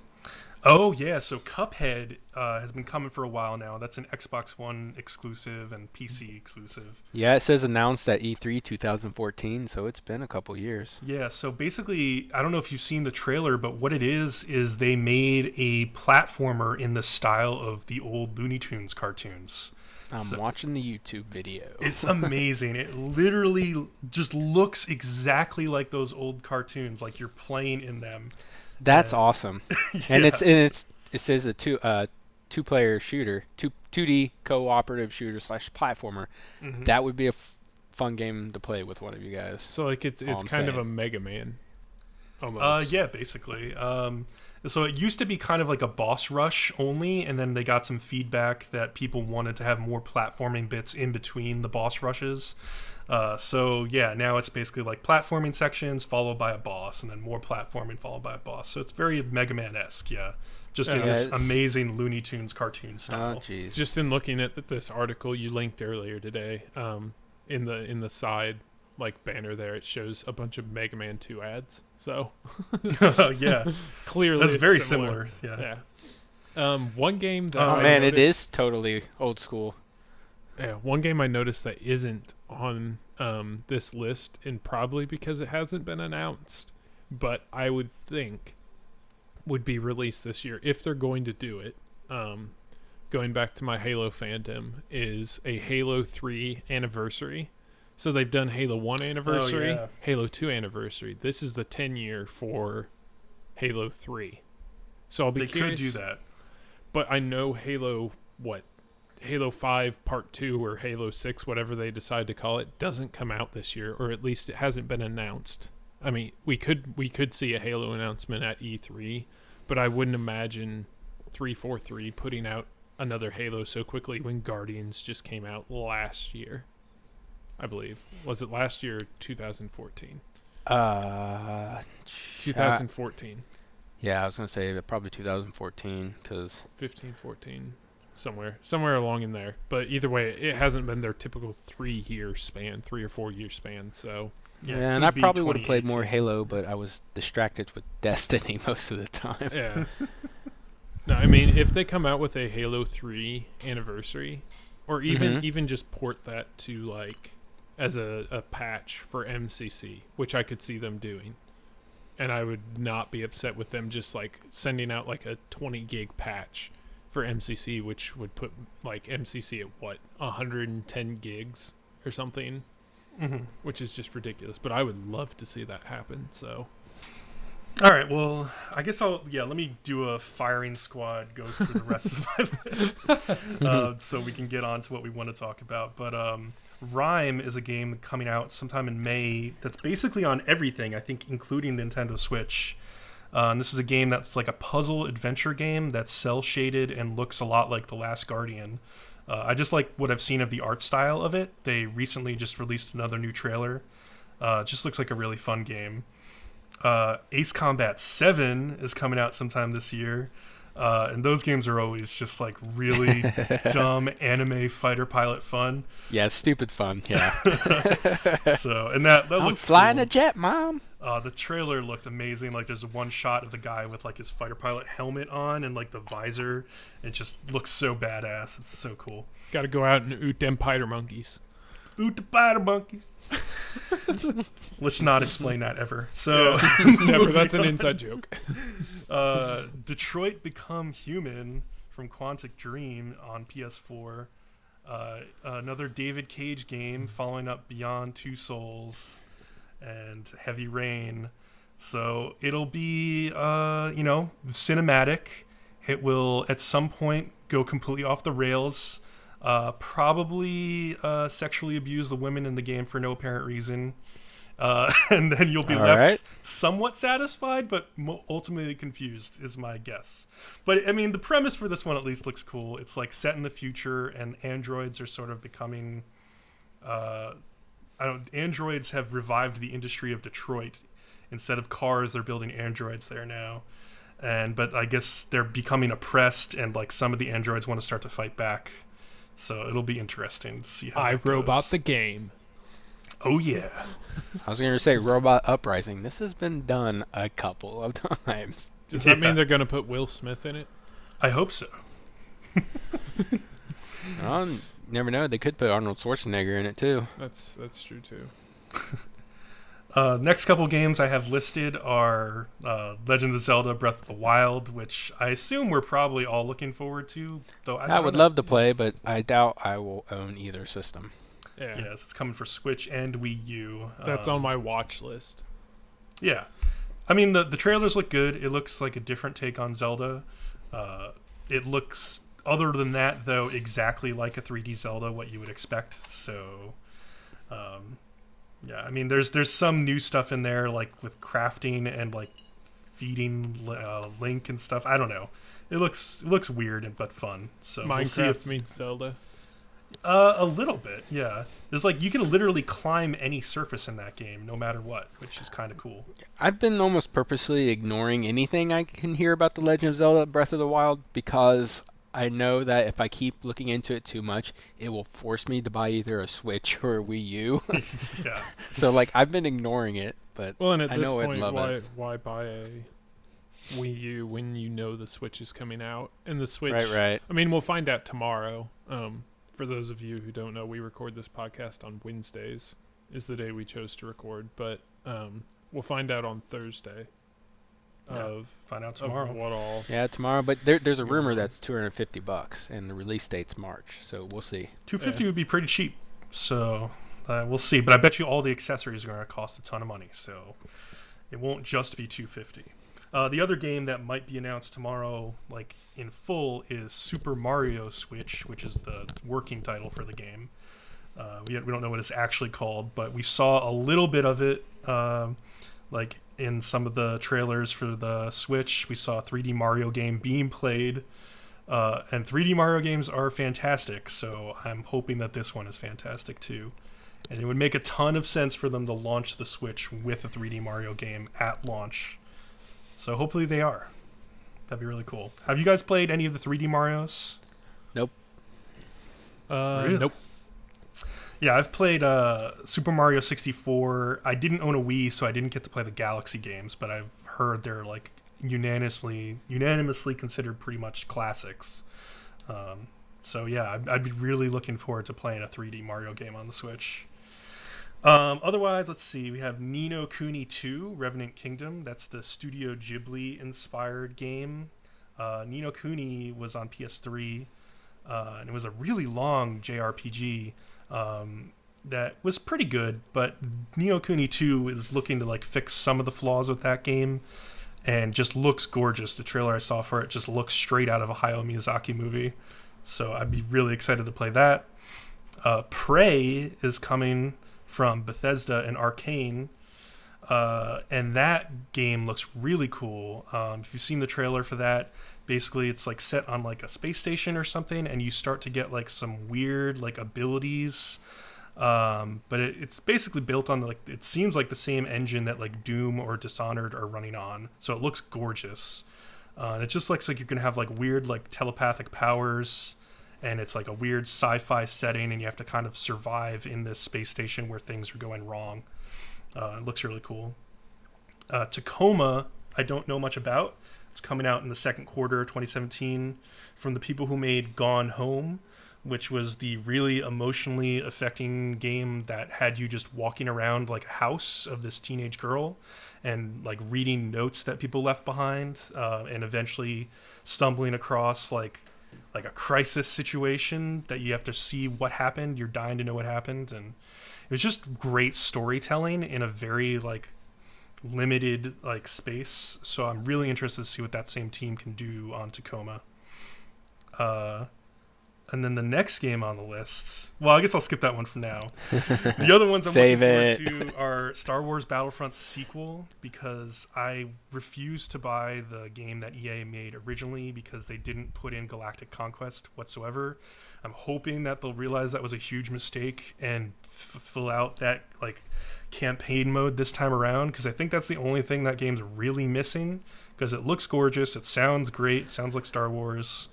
S2: Oh, yeah. So Cuphead has been coming for a while now. That's an Xbox One exclusive and PC exclusive.
S3: Yeah, it says announced at E3 2014, so it's been a couple years.
S2: Yeah, so basically, I don't know if you've seen the trailer, but what it is they made a platformer in the style of the old Looney Tunes cartoons.
S3: I'm watching the YouTube video.
S2: It's amazing. It literally just looks exactly like those old cartoons, like you're playing in them.
S3: That's awesome. Yeah. And it says a two-player shooter, 2D cooperative shooter / platformer. Mm-hmm. That would be a fun game to play with one of you guys.
S1: So like it's kind of a Mega Man. Almost.
S2: Yeah, basically. So it used to be kind of like a boss rush only, and then they got some feedback that people wanted to have more platforming bits in between the boss rushes. Now it's basically like platforming sections followed by a boss, and then more platforming followed by a boss. So it's very Mega Man-esque, just in this amazing Looney Tunes cartoon style.
S3: Oh, jeez.
S1: Just in looking at this article you linked earlier today, in the side like banner there, it shows a bunch of Mega Man 2 ads. So
S2: yeah,
S1: clearly
S2: that's very similar. Yeah.
S1: One game that
S3: it is totally old school.
S1: Yeah, one game I noticed that isn't on this list, and probably because it hasn't been announced, but I would think would be released this year if they're going to do it. Going back to my Halo fandom, is a Halo 3 anniversary. So they've done Halo 1 anniversary, Halo 2 anniversary. This is the 10-year for Halo 3. So I'll be curious.
S2: They could do that.
S1: But I know Halo 5 Part 2 or Halo 6, whatever they decide to call it, doesn't come out this year, or at least it hasn't been announced. I mean, we could see a Halo announcement at E3, but I wouldn't imagine 343 putting out another Halo so quickly when Guardians just came out last year. I believe. Was it last year or 2014? 2014.
S3: Yeah, I was going to say probably 2014 because
S1: 15, 14, somewhere along in there. But either way, it hasn't been their typical 3 or 4 year span. So
S3: yeah, and I probably would have played more Halo, but I was distracted with Destiny most of the time.
S1: Yeah. No, I mean, if they come out with a Halo 3 anniversary, or even just port that to like as a patch for MCC, which I could see them doing, and I would not be upset with them just like sending out like a 20 gig patch for MCC, which would put like MCC at 110 gigs or something, which is just ridiculous. But I would love to see that happen. So.
S2: All right, well, I guess let me do a firing squad, go through the rest of my list so we can get on to what we want to talk about. But Rime is a game coming out sometime in May that's basically on everything, I think, including Nintendo Switch. And this is a game that's like a puzzle adventure game that's cel-shaded and looks a lot like The Last Guardian. I just like what I've seen of the art style of it. They recently just released another new trailer. It just looks like a really fun game. Ace Combat 7 is coming out sometime this year, and those games are always just like really dumb anime fighter pilot fun.
S3: Yeah, stupid fun. Yeah.
S2: So, and that
S3: I'm
S2: looks
S3: flying
S2: cool.
S3: a jet, Mom.
S2: The trailer looked amazing. Like, there's one shot of the guy with like his fighter pilot helmet on and like the visor. It just looks so badass. It's so cool.
S1: Got to go out and oot them spider monkeys.
S2: Oot the spider monkeys. Let's not explain that ever. So
S1: never. That's an inside joke.
S2: Detroit Become Human from Quantic Dream on PS4. Another David Cage game following up Beyond Two Souls and Heavy Rain. So it'll be cinematic. It will at some point go completely off the rails. Probably sexually abuse the women in the game for no apparent reason. And then you'll be left somewhat satisfied, but ultimately confused, is my guess. But, I mean, the premise for this one at least looks cool. It's, like, set in the future, and androids are sort of becoming... androids have revived the industry of Detroit. Instead of cars, they're building androids there now. But I guess they're becoming oppressed, and, like, some of the androids want to start to fight back. So it'll be interesting to see how that
S1: iRobot
S2: goes.
S1: the game.
S2: Oh, yeah.
S3: I was going to say Robot Uprising. This has been done a couple of times.
S1: Does that mean they're going to put Will Smith in it?
S2: I hope so.
S3: You never know. They could put Arnold Schwarzenegger in it, too.
S1: That's true, too.
S2: Next couple games I have listed are Legend of Zelda Breath of the Wild, which I assume we're probably all looking forward to. Though I
S3: would love to play, but I doubt I will own either system.
S1: Yeah.
S2: Yes, it's coming for Switch and Wii U.
S1: That's on my watch list.
S2: Yeah. I mean, the trailers look good. It looks like a different take on Zelda. It looks, other than that, though, exactly like a 3D Zelda, what you would expect. So... yeah, I mean, there's some new stuff in there, like with crafting and like feeding Link and stuff. I don't know. It looks weird but fun. So
S1: Minecraft meets Zelda.
S2: A little bit, yeah. There's like you can literally climb any surface in that game, no matter what, which is kind of cool.
S3: I've been almost purposely ignoring anything I can hear about The Legend of Zelda Breath of the Wild because I know that if I keep looking into it too much, it will force me to buy either a Switch or a Wii U.
S2: Yeah.
S3: So, like, I've been ignoring it, but
S1: and at
S3: I
S1: this
S3: know
S1: point,
S3: I'd love it.
S1: why buy a Wii U when you know the Switch is coming out? And the Switch...
S3: Right.
S1: I mean, we'll find out tomorrow. For those of you who don't know, we record this podcast on Wednesdays, is the day we chose to record. But we'll find out on Thursday.
S2: Find out tomorrow.
S1: Of what all.
S3: Yeah, tomorrow. But there's a rumor that's $250, and the release date's March. So we'll see.
S2: $250 would be pretty cheap. So we'll see. But I bet you all the accessories are going to cost a ton of money. So it won't just be $250. The other game that might be announced tomorrow, like in full, is Super Mario Switch, which is the working title for the game. We don't know what it's actually called, but we saw a little bit of it, like in some of the trailers for the Switch. We saw a 3D Mario game being played, and 3D Mario games are fantastic, so I'm hoping that this one is fantastic too. And it would make a ton of sense for them to launch the Switch with a 3D Mario game at launch. So hopefully they are. That'd be really cool. Have you guys played any of the 3D Marios?
S3: Nope.
S2: Really?
S1: Nope.
S2: Yeah, I've played Super Mario 64. I didn't own a Wii, so I didn't get to play the Galaxy games, but I've heard they're like unanimously considered pretty much classics. So yeah, I'd be really looking forward to playing a 3D Mario game on the Switch. Otherwise, let's see. We have Ni no Kuni 2, Revenant Kingdom. That's the Studio Ghibli-inspired game. Ni no Kuni was on PS3, and it was a really long JRPG that was pretty good, but Ni no Kuni 2 is looking to like fix some of the flaws with that game and just looks gorgeous. The trailer I saw for it just looks straight out of a Hayao Miyazaki movie. So I'd be really excited to play that. Prey is coming from Bethesda and Arcane, and that game looks really cool. If you've seen the trailer for that, basically it's like set on like a space station or something, and you start to get like some weird like abilities. But it's basically built on like, it seems like the same engine that like Doom or Dishonored are running on. So it looks gorgeous. And it just looks like you're gonna have like weird like telepathic powers, and it's like a weird sci-fi setting, and you have to kind of survive in this space station where things are going wrong. It looks really cool. Tacoma, I don't know much about. It's coming out in the second quarter of 2017 from the people who made Gone Home, which was the really emotionally affecting game that had you just walking around like a house of this teenage girl and like reading notes that people left behind, and eventually stumbling across like a crisis situation that you have to see what happened. You're dying to know what happened, and it was just great storytelling in a very like limited like space. So I'm really interested to see what that same team can do on Tacoma. And then the next game on the list, well, I guess I'll skip that one for now. The other ones I'm looking forward to are Star Wars Battlefront's sequel, because I refuse to buy the game that EA made originally because they didn't put in Galactic Conquest whatsoever. I'm hoping that they'll realize that was a huge mistake and fill out that like campaign mode this time around, because I think that's the only thing that game's really missing, because it looks gorgeous, it sounds great, sounds like Star Wars.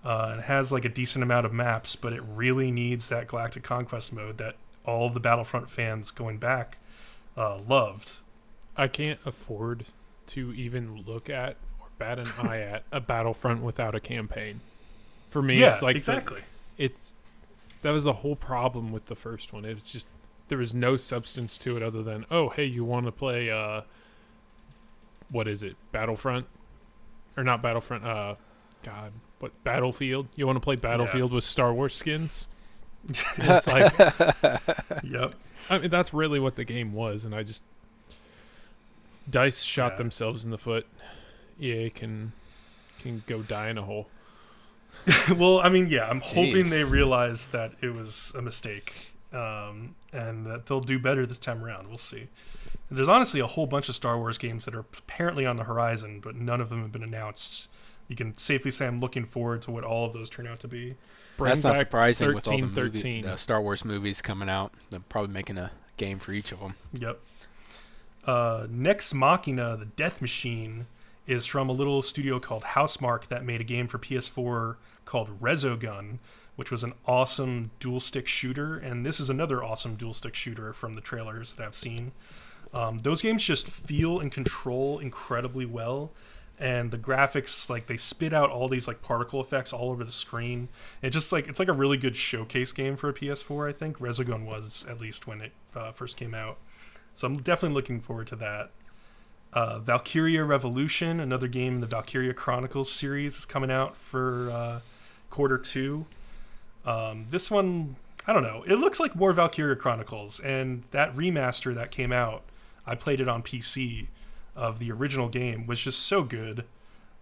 S2: It has like a decent amount of maps, but it really needs that Galactic Conquest mode that all of the Battlefront fans going back loved.
S1: I can't afford to even look at or bat an eye at a Battlefront without a campaign. For me,
S2: yeah,
S1: it's like
S2: exactly.
S1: That was the whole problem with the first one. It was just there was no substance to it other than, oh, hey, you want to play what is it? Battlefront? Or not Battlefront, God, what, Battlefield? You want to play Battlefield with Star Wars skins? It's like,
S2: yep.
S1: I mean, that's really what the game was, and I just DICE shot themselves in the foot. EA can go die in a hole.
S2: Well, I mean, yeah, I'm hoping they realize that it was a mistake, and that they'll do better this time around. We'll see. There's honestly a whole bunch of Star Wars games that are apparently on the horizon, but none of them have been announced. You can safely say I'm looking forward to what all of those turn out to be.
S3: That's not surprising with all
S1: the
S3: Star Wars movies coming out. They're probably making a game for each of them.
S2: Yep. Next Machina, the Death Machine, is from a little studio called Housemarque that made a game for PS4 called Resogun, which was an awesome dual-stick shooter, and this is another awesome dual-stick shooter from the trailers that I've seen. Those games just feel and control incredibly well, and the graphics, like, they spit out all these like particle effects all over the screen. It just like it's like a really good showcase game for a PS4. I think Resogun was, at least when it first came out. So I'm definitely looking forward to that. Valkyria Revolution, another game in the Valkyria Chronicles series, is coming out for quarter 2. This one, I don't know. It looks like more Valkyria Chronicles, and that remaster that came out, I played it on PC, of the original game, was just so good.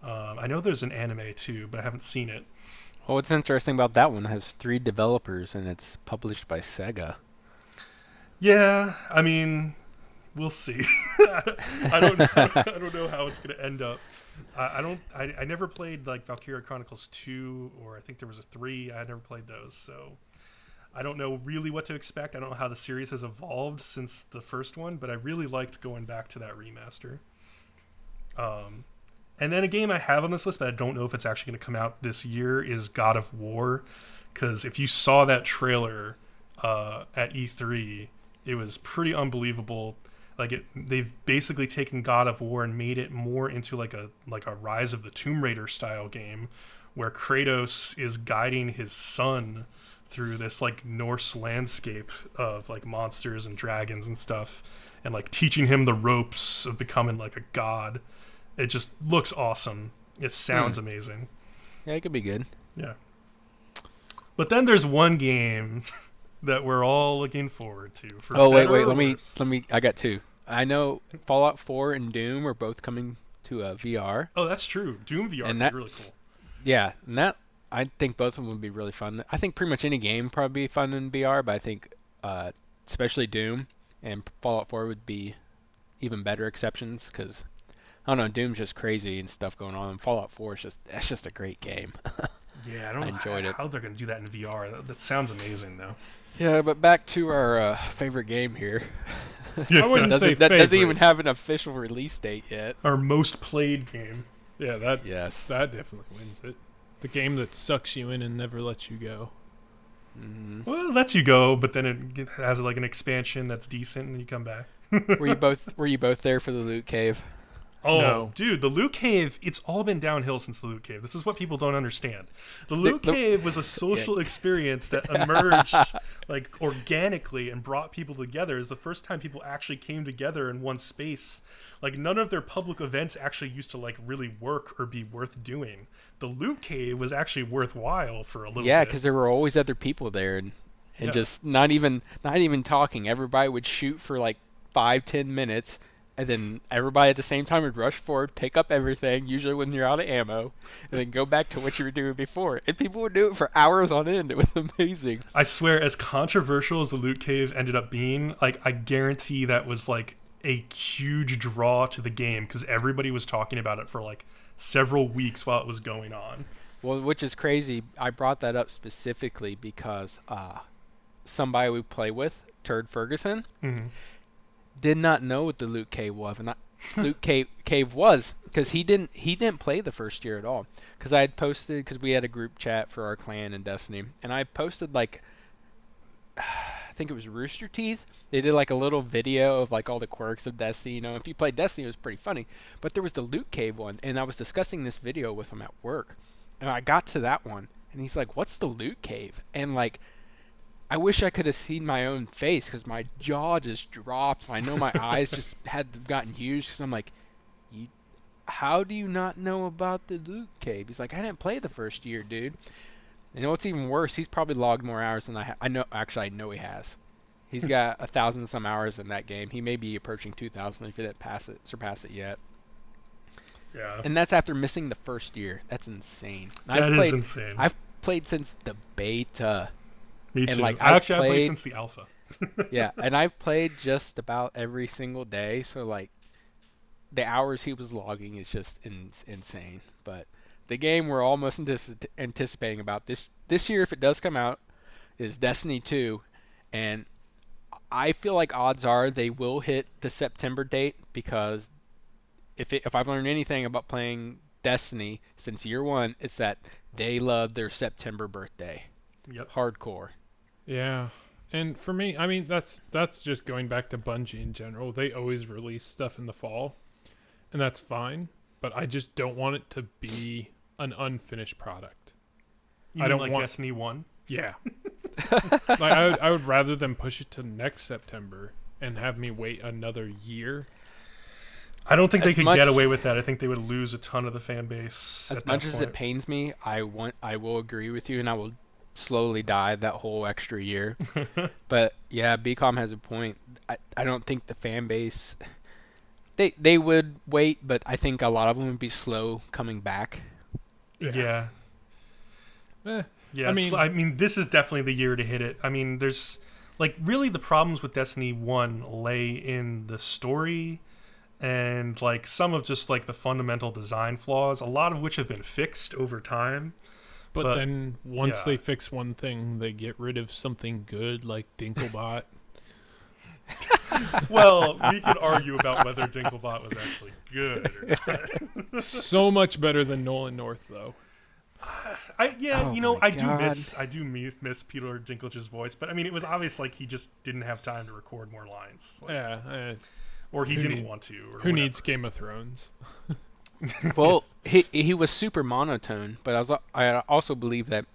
S2: I know there's an anime too, but I haven't seen it.
S3: Well, what's interesting about that one, it has 3 developers, and it's published by Sega.
S2: Yeah, I mean, we'll see. I don't know how it's gonna end up. I never played like Valkyria Chronicles 2, or I think there was a 3. I had never played those, so I don't know really what to expect. I don't know how the series has evolved since the first one, but I really liked going back to that remaster. And then a game I have on this list, but I don't know if it's actually going to come out this year, is God of War. Because if you saw that trailer at E3, it was pretty unbelievable. They've basically taken God of War and made it more into like a Rise of the Tomb Raider style game, where Kratos is guiding his son through this like Norse landscape of like monsters and dragons and stuff, and like teaching him the ropes of becoming like a god. It just looks awesome. It sounds amazing.
S3: Yeah, it could be good.
S2: Yeah. But then there's one game that we're all looking forward to.
S3: Wait. Let me. I got two. I know Fallout 4 and Doom are both coming to a VR.
S2: Oh, that's true. Doom VR would be really cool.
S3: Yeah, and that I think both of them would be really fun. I think pretty much any game would probably be fun in VR, but I think especially Doom and Fallout 4 would be even better exceptions because I don't know, Doom's just crazy and stuff going on, and Fallout 4 is just a great game.
S2: Yeah, I don't know how they're going to do that in VR. That sounds amazing, though.
S3: Yeah, but back to our favorite game here.
S1: I wouldn't say
S3: that
S1: favorite.
S3: doesn't even have an official release date yet.
S2: Our most played game.
S1: Yeah, that definitely wins it. The game that sucks you in and never lets you go.
S3: Mm-hmm.
S2: Well, it lets you go, but then it has like an expansion that's decent, and you come back.
S3: Were you both there for the loot cave?
S2: Oh,
S1: no.
S2: Dude, the Loot Cave, it's all been downhill since the Loot Cave. This is what people don't understand. The Loot Cave was a social experience that emerged like organically and brought people together. It's the first time people actually came together in one space. Like, none of their public events actually used to like really work or be worth doing. The Loot Cave was actually worthwhile for a little bit.
S3: Yeah, because there were always other people there and just not even talking. Everybody would shoot for like 5-10 minutes. And then everybody at the same time would rush forward, pick up everything, usually when you're out of ammo, and then go back to what you were doing before. And people would do it for hours on end. It was amazing.
S2: I swear, as controversial as the Loot Cave ended up being, like, I guarantee that was like a huge draw to the game because everybody was talking about it for like several weeks while it was going on.
S3: Well, which is crazy. I brought that up specifically because somebody we play with, Turd Ferguson, did not know what the Loot Cave was, and Loot Cave was because he didn't play the first year at all. Because I had posted, because we had a group chat for our clan in Destiny, and I posted like I think it was Rooster Teeth. They did like a little video of like all the quirks of Destiny. You know, if you played Destiny, it was pretty funny. But there was the Loot Cave one, and I was discussing this video with him at work, and I got to that one, and he's like, "What's the Loot Cave?" And like, I wish I could have seen my own face because my jaw just dropped. And I know my eyes just had gotten huge because I'm like, how do you not know about the Loot Cave? He's like, I didn't play the first year, dude. And you know what's even worse? He's probably logged more hours than I know. Actually, I know he has. He's got 1,000 some hours in that game. He may be approaching 2,000 if he didn't surpass it yet.
S2: Yeah.
S3: And that's after missing the first year. That's insane.
S2: That is insane.
S3: I've played since the beta.
S2: Me too.
S3: And like,
S2: I've played since the alpha.
S3: Yeah, and I've played just about every single day, so like the hours he was logging is just insane. But the game we're almost anticipating about this year, if it does come out, is Destiny 2, and I feel like odds are they will hit the September date because if I've learned anything about playing Destiny since year one, it's that they love their September birthday.
S2: Yep.
S3: Hardcore.
S1: Yeah. And for me, I mean, that's just going back to Bungie in general. They always release stuff in the fall, and that's fine. But I just don't want it to be an unfinished product.
S2: I don't want Destiny 1?
S1: Yeah. Like I would rather them push it to next September and have me wait another year.
S2: I don't think they could get away with that. I think they would lose a ton of the fan base.
S3: As much as it pains me, I will agree with you, and I will slowly die that whole extra year. But yeah, Bcom has a point. I don't think the fan base they would wait, but I think a lot of them would be slow coming back.
S2: Yeah.
S1: Yeah.
S2: I mean, this is definitely the year to hit it. I mean, there's like really the problems with Destiny 1 lay in the story and like some of just like the fundamental design flaws, a lot of which have been fixed over time.
S1: But then once they fix one thing, they get rid of something good like Dinklebot.
S2: Well, we can argue about whether Dinklebot was actually good or not.
S1: So much better than Nolan North, though.
S2: I do miss Peter Dinklage's voice, but I mean, it was obvious like he just didn't have time to record more lines. Like,
S1: yeah.
S2: or he didn't want to. Or
S1: who
S2: whatever.
S1: needs Game of Thrones?
S3: Well, he was super monotone, but I also believe that,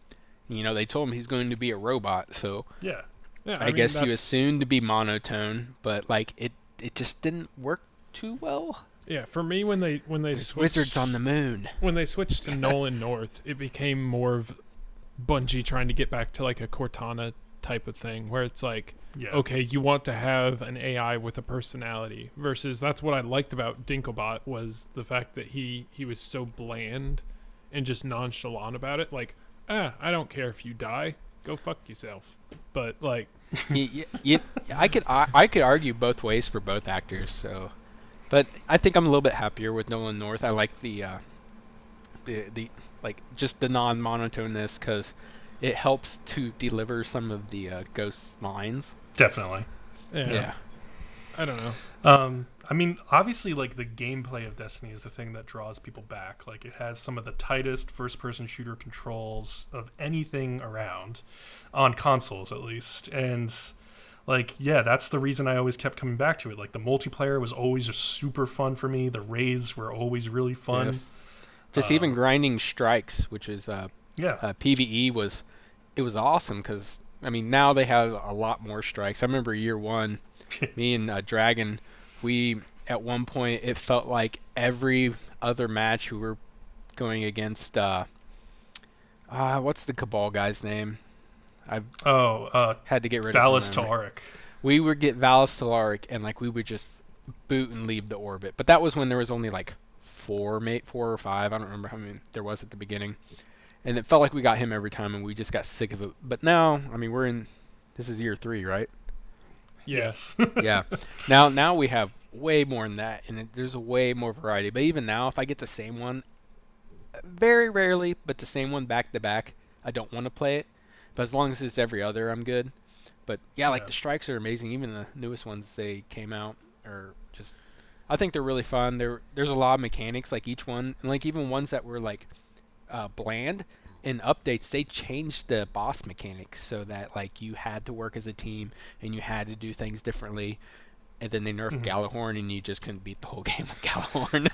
S3: they told him he's going to be a robot, so
S2: Yeah.
S1: Yeah,
S3: I guess he was soon to be monotone, but like it just didn't work too well.
S1: Yeah, for me when they
S3: There's
S1: switched,
S3: wizards on the moon.
S1: when they switched to Nolan North, it became more of Bungie trying to get back to like a Cortana type of thing, where it's like, okay, you want to have an AI with a personality, versus that's what I liked about Dinklebot was the fact that he was so bland and just nonchalant about it. Like, I don't care if you die, go fuck yourself. But like,
S3: I could argue both ways for both actors. So, but I think I'm a little bit happier with Nolan North. I like the like just the non-monotoneness because it helps to deliver some of the ghost lines.
S2: Definitely.
S3: Yeah.
S1: I don't know.
S2: I mean, obviously, like, the gameplay of Destiny is the thing that draws people back. Like, it has some of the tightest first-person shooter controls of anything around, on consoles at least. And, like, yeah, that's the reason I always kept coming back to it. Like, the multiplayer was always just super fun for me. The raids were always really fun.
S3: Yes. Just even grinding strikes, which is PvE was awesome because I mean now they have a lot more strikes. I remember year one, me and Dragon, we at one point it felt like every other match we were going against. What's the Cabal guy's name? Had to get rid of
S2: Valis Talaric.
S3: We would get Valis Talaric and like we would just boot and leave the orbit. But that was when there was only like 4 or 5. I don't remember how many there was at the beginning. And it felt like we got him every time and we just got sick of it. But now, I mean, this is year 3, right?
S1: Yes.
S3: Yeah. Now we have way more than that and there's a way more variety. But even now, if I get the same one, very rarely, but the same one back to back, I don't want to play it. But as long as it's every other, I'm good. But yeah, the strikes are amazing. Even the newest ones they came out are just, I think they're really fun. There's a lot of mechanics, like each one, and like even ones that were like bland in updates, they changed the boss mechanics so that like you had to work as a team and you had to do things differently. And then they nerfed Gallahorn, and you just couldn't beat the whole game with Gallahorn.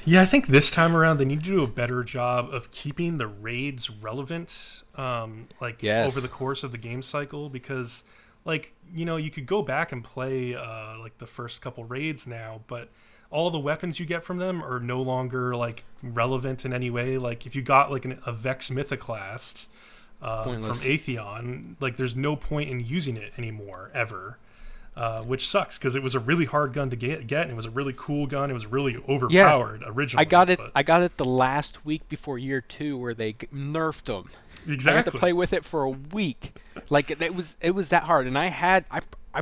S2: Yeah, I think this time around they need to do a better job of keeping the raids relevant, over the course of the game cycle. Because, you could go back and play like the first couple raids now, but all the weapons you get from them are no longer like relevant in any way. Like if you got like a Vex Mythoclast from Atheon, like there's no point in using it anymore ever. Which sucks because it was a really hard gun to get, and it was a really cool gun. It was really overpowered originally.
S3: I got it the last week before year 2 where they nerfed them.
S2: Exactly.
S3: I got to play with it for a week. Like it was that hard, and I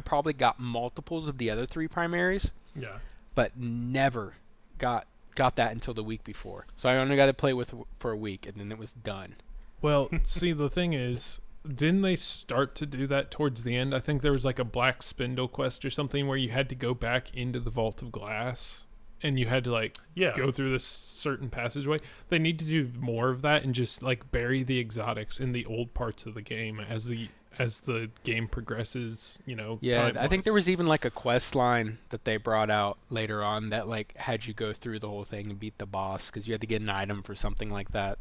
S3: probably got multiples of the other 3 primaries.
S2: Yeah.
S3: But never got that until the week before. So I only got to play with for a week, and then it was done.
S1: Well, see, the thing is, didn't they start to do that towards the end? I think there was like a Black Spindle quest or something where you had to go back into the Vault of Glass and you had to go through this certain passageway. They need to do more of that and just like bury the exotics in the old parts of the game as the game progresses,
S3: Yeah, I think there was even like a quest line that they brought out later on that like had you go through the whole thing and beat the boss because you had to get an item for something like that.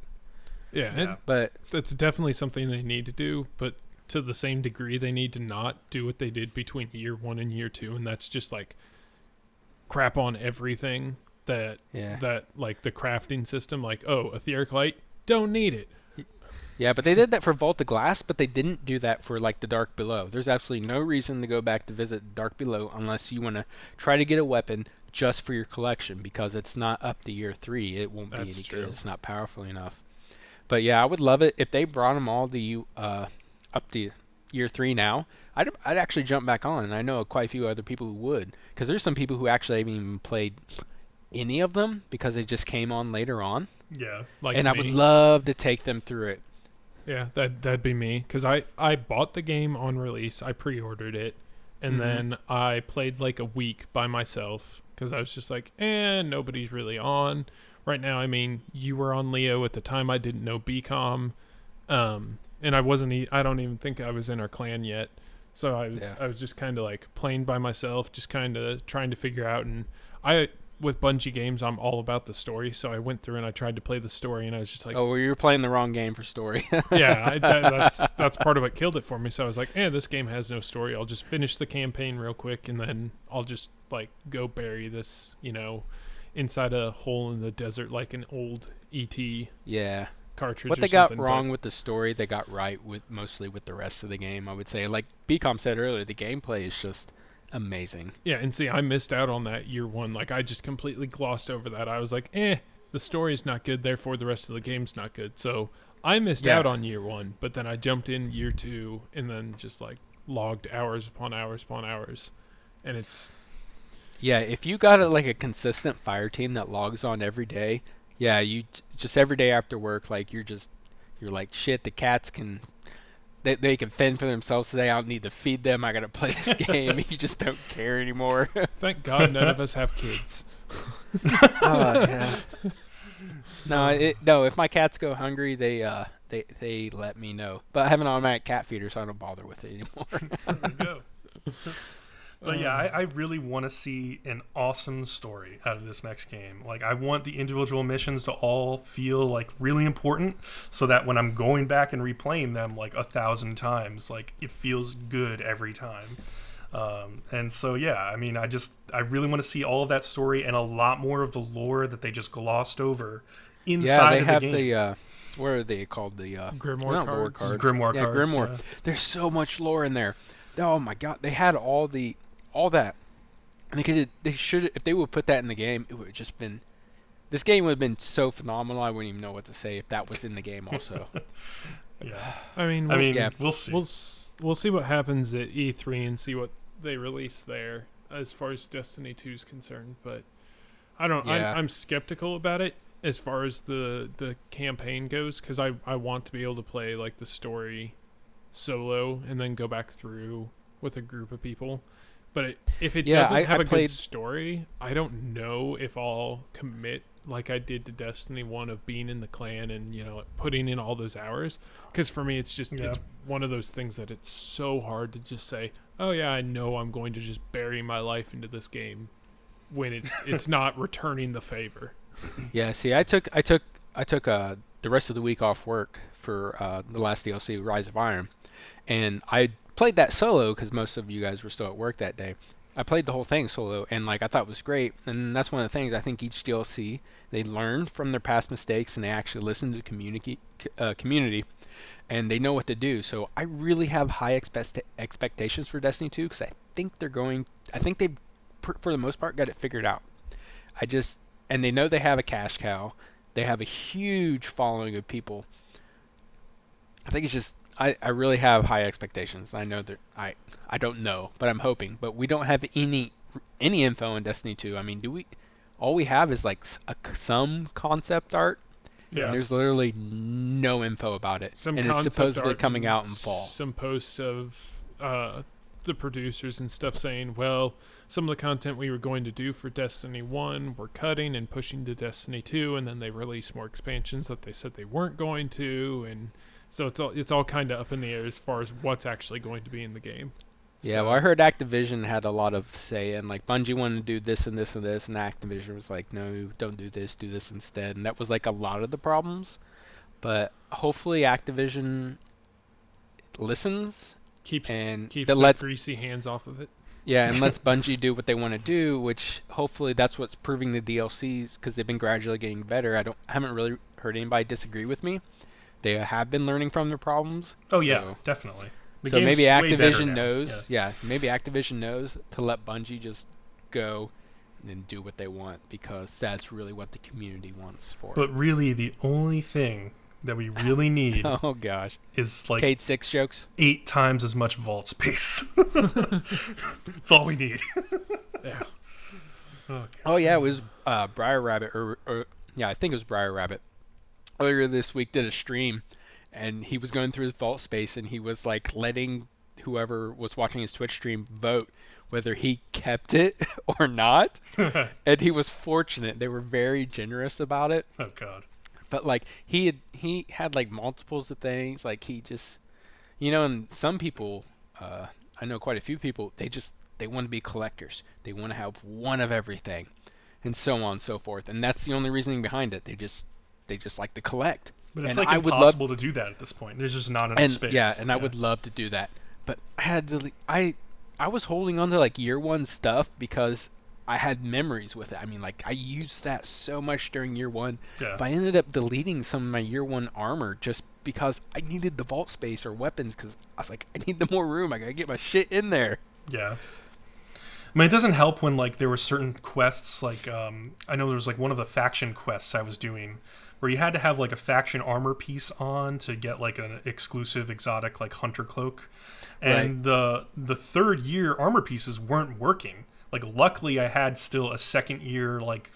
S1: Yeah,
S3: but
S1: that's definitely something they need to do, but to the same degree, they need to not do what they did between year 1 and year 2, and that's just like crap on everything that like the crafting system, like, etheric light, don't need it.
S3: Yeah, but they did that for Vault of Glass, but they didn't do that for like the Dark Below. There's absolutely no reason to go back to visit Dark Below unless you want to try to get a weapon just for your collection because it's not up to year 3. It won't be any good. It's not powerful enough. But yeah, I would love it if they brought them all to up to year 3 now. I'd actually jump back on, and I know quite a few other people who would, because there's some people who actually haven't even played any of them because they just came on later on.
S2: Yeah,
S3: and I would love to take them through it.
S1: Yeah, that'd be me, because I bought the game on release, I pre-ordered it, and then I played like a week by myself because I was just like, nobody's really on. Right now, I mean, you were on Leo at the time. I didn't know Bcom, and I don't even think I was in our clan yet. So I was just kind of like playing by myself, just kind of trying to figure out. And with Bungie games, I'm all about the story. So I went through and I tried to play the story, and I was just like,
S3: oh, well, you're playing the wrong game for story.
S1: yeah, that's part of what killed it for me. So I was like, this game has no story. I'll just finish the campaign real quick, and then I'll just like go bury this, inside a hole in the desert like an old ET
S3: Yeah.
S1: cartridge.
S3: What
S1: or
S3: they got
S1: something,
S3: wrong with the story, they got right mostly with the rest of the game, I would say. Like Bcom said earlier, the gameplay is just amazing.
S1: Yeah, and see, I missed out on that year one. Like, I just completely glossed over that. I was like, the story's not good, therefore the rest of the game's not good. So I missed out on year one, but then I jumped in year two and then just like logged hours upon hours upon hours. And it's...
S3: Yeah, if you got like a consistent fire team that logs on every day, yeah, you just every day after work, like you're like, shit, the cats can... They can fend for themselves today. I don't need to feed them. I got to play this game. You just don't care anymore.
S1: Thank God none of us have kids.
S3: Yeah. No, if my cats go hungry, they let me know. But I have an automatic cat feeder, so I don't bother with it anymore.
S2: There we go. But yeah, I really want to see an awesome story out of this next game. Like, I want the individual missions to all feel like really important, so that when I'm going back and replaying them like 1,000 times, like it feels good every time. And so yeah, I mean, I really want to see all of that story and a lot more of the lore that they just glossed over inside of the game.
S3: They have what are they called? The
S1: Grimoire cards.
S2: Grimoire
S3: cards. Grimoire. Yeah. There's so much lore in there. Oh my God, they had all that. And they should, if they would put that in the game, it would have just been, this game would have been so phenomenal. I wouldn't even know what to say if that was in the game also.
S2: Yeah.
S1: I mean,
S2: we'll see.
S1: We'll see what happens at E3 and see what they release there as far as Destiny 2 is concerned. But I don't. Yeah. I'm skeptical about it as far as the campaign goes, because I want to be able to play like the story solo and then go back through with a group of people. But if it doesn't have a good story, I don't know if I'll commit like I did to Destiny 1 of being in the clan and, putting in all those hours. Because for me, it's just it's one of those things that it's so hard to just say, oh yeah, I know I'm going to just bury my life into this game when it's not returning the favor.
S3: Yeah, see, I took the rest of the week off work for the last DLC, Rise of Iron, and I played that solo because most of you guys were still at work that day. I played the whole thing solo, and like I thought it was great. And that's one of the things, I think each DLC, they learn from their past mistakes and they actually listen to the community, and they know what to do. So I really have high expectations for Destiny 2 because I think they've for the most part got it figured out. And they know they have a cash cow. They have a huge following of people. I think it's just, I really have high expectations. I know that I don't know, but I'm hoping. But we don't have any info in Destiny 2. I mean, do we? All we have is like some concept art. Yeah. And there's literally no info about it. And it's supposedly coming out in fall.
S1: Some posts of the producers and stuff saying, well, some of the content we were going to do for Destiny 1 we're cutting and pushing to Destiny 2, and then they released more expansions that they said they weren't going to, and so it's all kind of up in the air as far as what's actually going to be in the game.
S3: Yeah, well, I heard Activision had a lot of say, and like Bungie wanted to do this and this and this, and Activision was like, no, don't do this instead. And that was like a lot of the problems. But hopefully Activision listens.
S1: Keeps greasy hands off of it.
S3: Yeah, and lets Bungie do what they want to do, which hopefully that's what's proving the DLCs, because they've been gradually getting better. I haven't really heard anybody disagree with me. They have been learning from their problems.
S2: Oh, yeah, definitely.
S3: So maybe Activision knows. Yeah, maybe Activision knows to let Bungie just go and do what they want, because that's really what the community wants for it.
S2: But really, the only thing that we really need
S3: oh gosh
S2: is like
S3: Kate 6 jokes.
S2: 8 times as much vault space. That's all we need.
S1: Yeah.
S3: Oh yeah, it was Briar Rabbit, or yeah, I think it was Briar Rabbit. Earlier this week did a stream, and he was going through his vault space, and he was like letting whoever was watching his Twitch stream vote whether he kept it or not. And he was fortunate. They were very generous about it.
S2: Oh god.
S3: But like he had like multiples of things. Like he just, and some people, I know quite a few people, they want to be collectors. They want to have one of everything, and so on and so forth. And that's the only reasoning behind it. They just like to collect.
S2: But it's
S3: and
S2: like impossible to do that at this point. There's just not enough space.
S3: Yeah, and I would love to do that. But I was holding on to like year one stuff because I had memories with it. I mean, like, I used that so much during year one.
S2: Yeah.
S3: But I ended up deleting some of my year one armor just because I needed the vault space or weapons, because I was like, I need the more room. I gotta get my shit in there.
S2: Yeah. I mean, it doesn't help when, like, there were certain quests, like, I know there was, like, one of the faction quests I was doing where you had to have, like, a faction armor piece on to get, like, an exclusive exotic, like, hunter cloak. And the third year armor pieces weren't working. Like, luckily I had still a second year, like,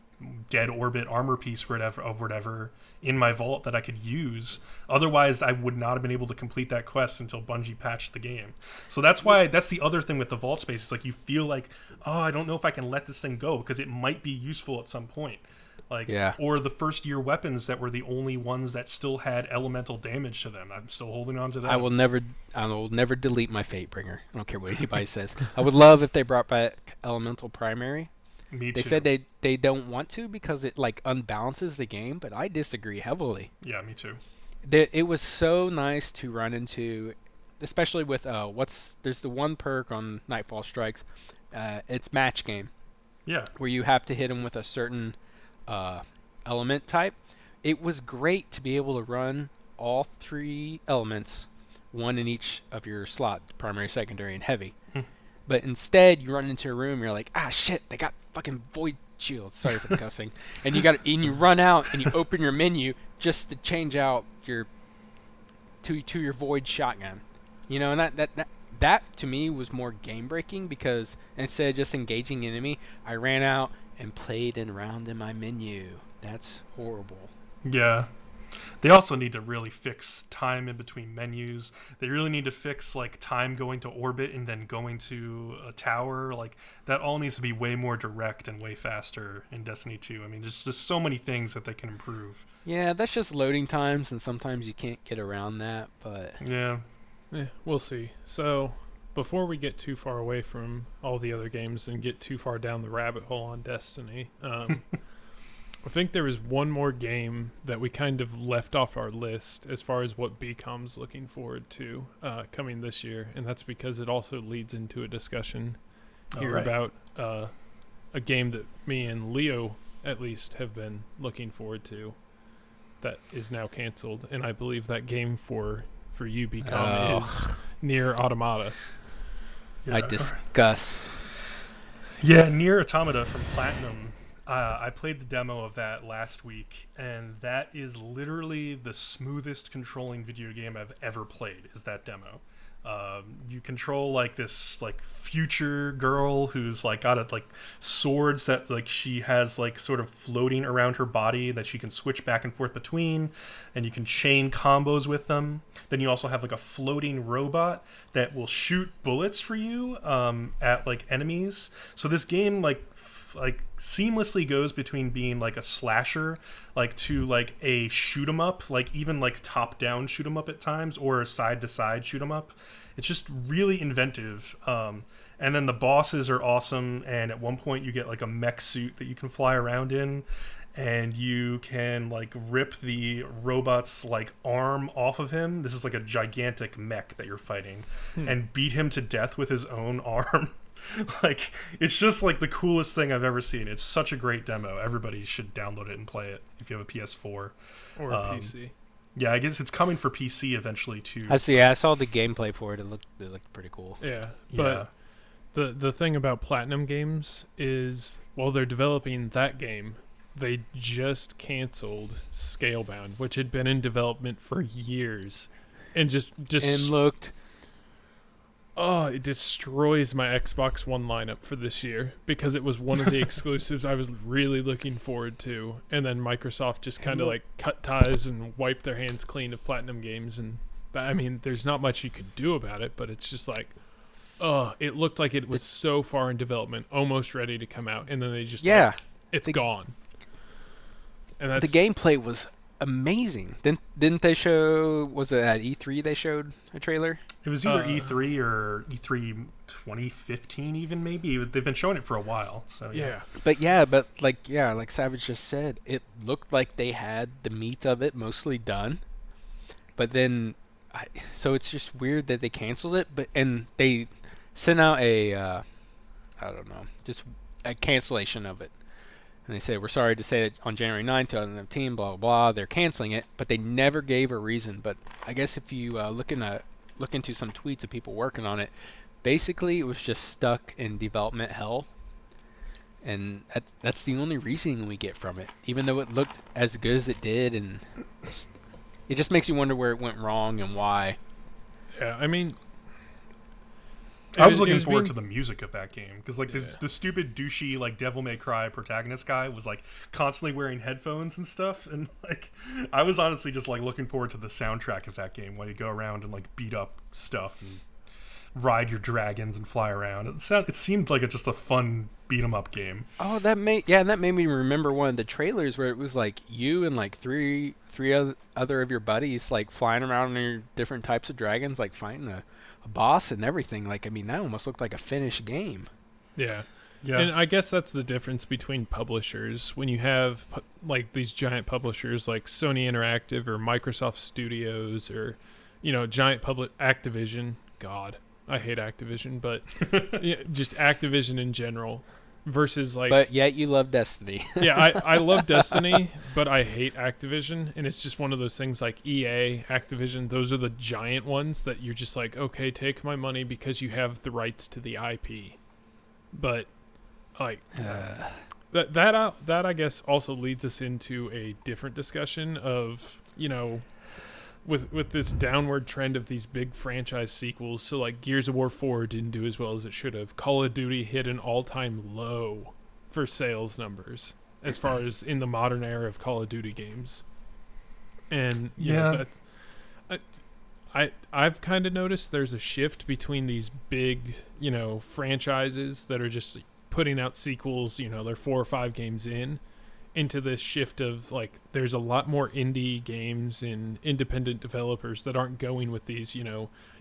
S2: dead orbit armor piece or whatever in my vault that I could use. Otherwise, I would not have been able to complete that quest until Bungie patched the game. So that's the other thing with the vault space. It's like you feel like, oh, I don't know if I can let this thing go because it might be useful at some point. Like, or the first year weapons that were the only ones that still had elemental damage to them. I'm still holding on to them.
S3: I will never delete my Fatebringer. I don't care what anybody says. I would love if they brought back elemental primary.
S2: Me too.
S3: They said they don't want to because it like unbalances the game, but I disagree heavily.
S2: Yeah, me too.
S3: It was so nice to run into, especially with there's the one perk on Nightfall Strikes. It's match game.
S2: Yeah.
S3: Where you have to hit them with a certain element type. It was great to be able to run all three elements, one in each of your slot, primary, secondary, and heavy. But instead, you run into a room, you're like, ah, shit, they got fucking void shields. Sorry for the cussing. And you run out and you open your menu just to change out your to your void shotgun. You know, and that to me was more game breaking, because instead of just engaging an enemy, I ran out and played around in my menu. That's horrible.
S2: Yeah. They also need to really fix time in between menus. They really need to fix, like, time going to orbit and then going to a tower. Like, that all needs to be way more direct and way faster in Destiny 2. I mean, there's just so many things that they can improve.
S3: Yeah, that's just loading times, and sometimes you can't get around that, but...
S1: Yeah, we'll see. So, before we get too far away from all the other games and get too far down the rabbit hole on Destiny... I think there was one more game that we kind of left off our list as far as what Bcom's looking forward to coming this year, and that's because it also leads into a discussion here about a game that me and Leo, at least, have been looking forward to that is now canceled, and I believe that game for you, Bcom, is Nier Automata.
S3: Yeah. I discuss.
S2: Yeah, Nier Automata from Platinum. I played the demo of that last week, and that is literally the smoothest controlling video game I've ever played, is that demo. You control, like, this, like, future girl who's, like, got like swords that, like, she has, like, sort of floating around her body that she can switch back and forth between, and you can chain combos with them. Then you also have, like, a floating robot that will shoot bullets for you at, like, enemies. So this game, like seamlessly goes between being like a slasher, like, to like a shoot 'em up, like even like top down shoot 'em up at times, or a side to side shoot 'em up. It's just really inventive. And then the bosses are awesome, and at one point you get like a mech suit that you can fly around in, and you can like rip the robot's like arm off of him. This is like a gigantic mech that you're fighting, and beat him to death with his own arm. Like, it's just like the coolest thing I've ever seen. It's such a great demo. Everybody should download it and play it if you have a PS4
S1: or a PC.
S2: Yeah, I guess it's coming for PC eventually too.
S3: I see. I saw the gameplay for it. It looked pretty cool.
S1: Yeah, but the thing about Platinum Games is, while they're developing that game, they just canceled Scalebound, which had been in development for years, and just
S3: looked.
S1: Oh, it destroys my Xbox One lineup for this year, because it was one of the exclusives I was really looking forward to, and then Microsoft just kind of like cut ties and wiped their hands clean of Platinum Games, and I mean, there's not much you could do about it, but it's just like, it looked like it was so far in development, almost ready to come out, and then they just it's gone. And
S3: the gameplay was amazing. Didn't they show? Was it at E3 they showed a trailer?
S2: It was either E3 or E3 2015, even maybe. They've been showing it for a while. So
S1: Yeah.
S3: But like Savage just said, it looked like they had the meat of it mostly done. But then, so it's just weird that they canceled it. And they sent out I don't know, just a cancellation of it. And they said, we're sorry to say that on January 9th, 2019, blah, blah, blah, they're canceling it. But they never gave a reason. But I guess if you look into some tweets of people working on it, basically it was just stuck in development hell. And that's the only reasoning we get from it. Even though it looked as good as it did, and it just makes you wonder where it went wrong and why.
S1: Yeah, I mean,
S2: I was looking forward to the music of that game because like the stupid douchey like Devil May Cry protagonist guy was like constantly wearing headphones and stuff, and like I was honestly just like looking forward to the soundtrack of that game while you go around and like beat up stuff and ride your dragons and fly around. It seemed like just a fun beat 'em up game.
S3: Oh, that made me remember one of the trailers where it was like you and like three other of your buddies like flying around on your different types of dragons, like fighting a boss and everything. Like, I mean, that almost looked like a finished game.
S1: Yeah.
S2: Yeah.
S1: And I guess that's the difference between publishers. When you have like these giant publishers like Sony Interactive or Microsoft Studios or, giant public Activision. God, I hate Activision, but just Activision in general versus like.
S3: But yet you love Destiny.
S1: Yeah, I love Destiny, but I hate Activision, and it's just one of those things like EA, Activision. Those are the giant ones that you're just like, okay, take my money because you have the rights to the IP. But like that I guess also leads us into a different discussion of with this downward trend of these big franchise sequels. So like Gears of War 4 didn't do as well as it should have. Call of Duty hit an all-time low for sales numbers as far as in the modern era of Call of Duty games. And I've kind of noticed there's a shift between these big, franchises that are just putting out sequels, they're 4 or 5 games into this shift of like there's a lot more indie games and independent developers that aren't going with these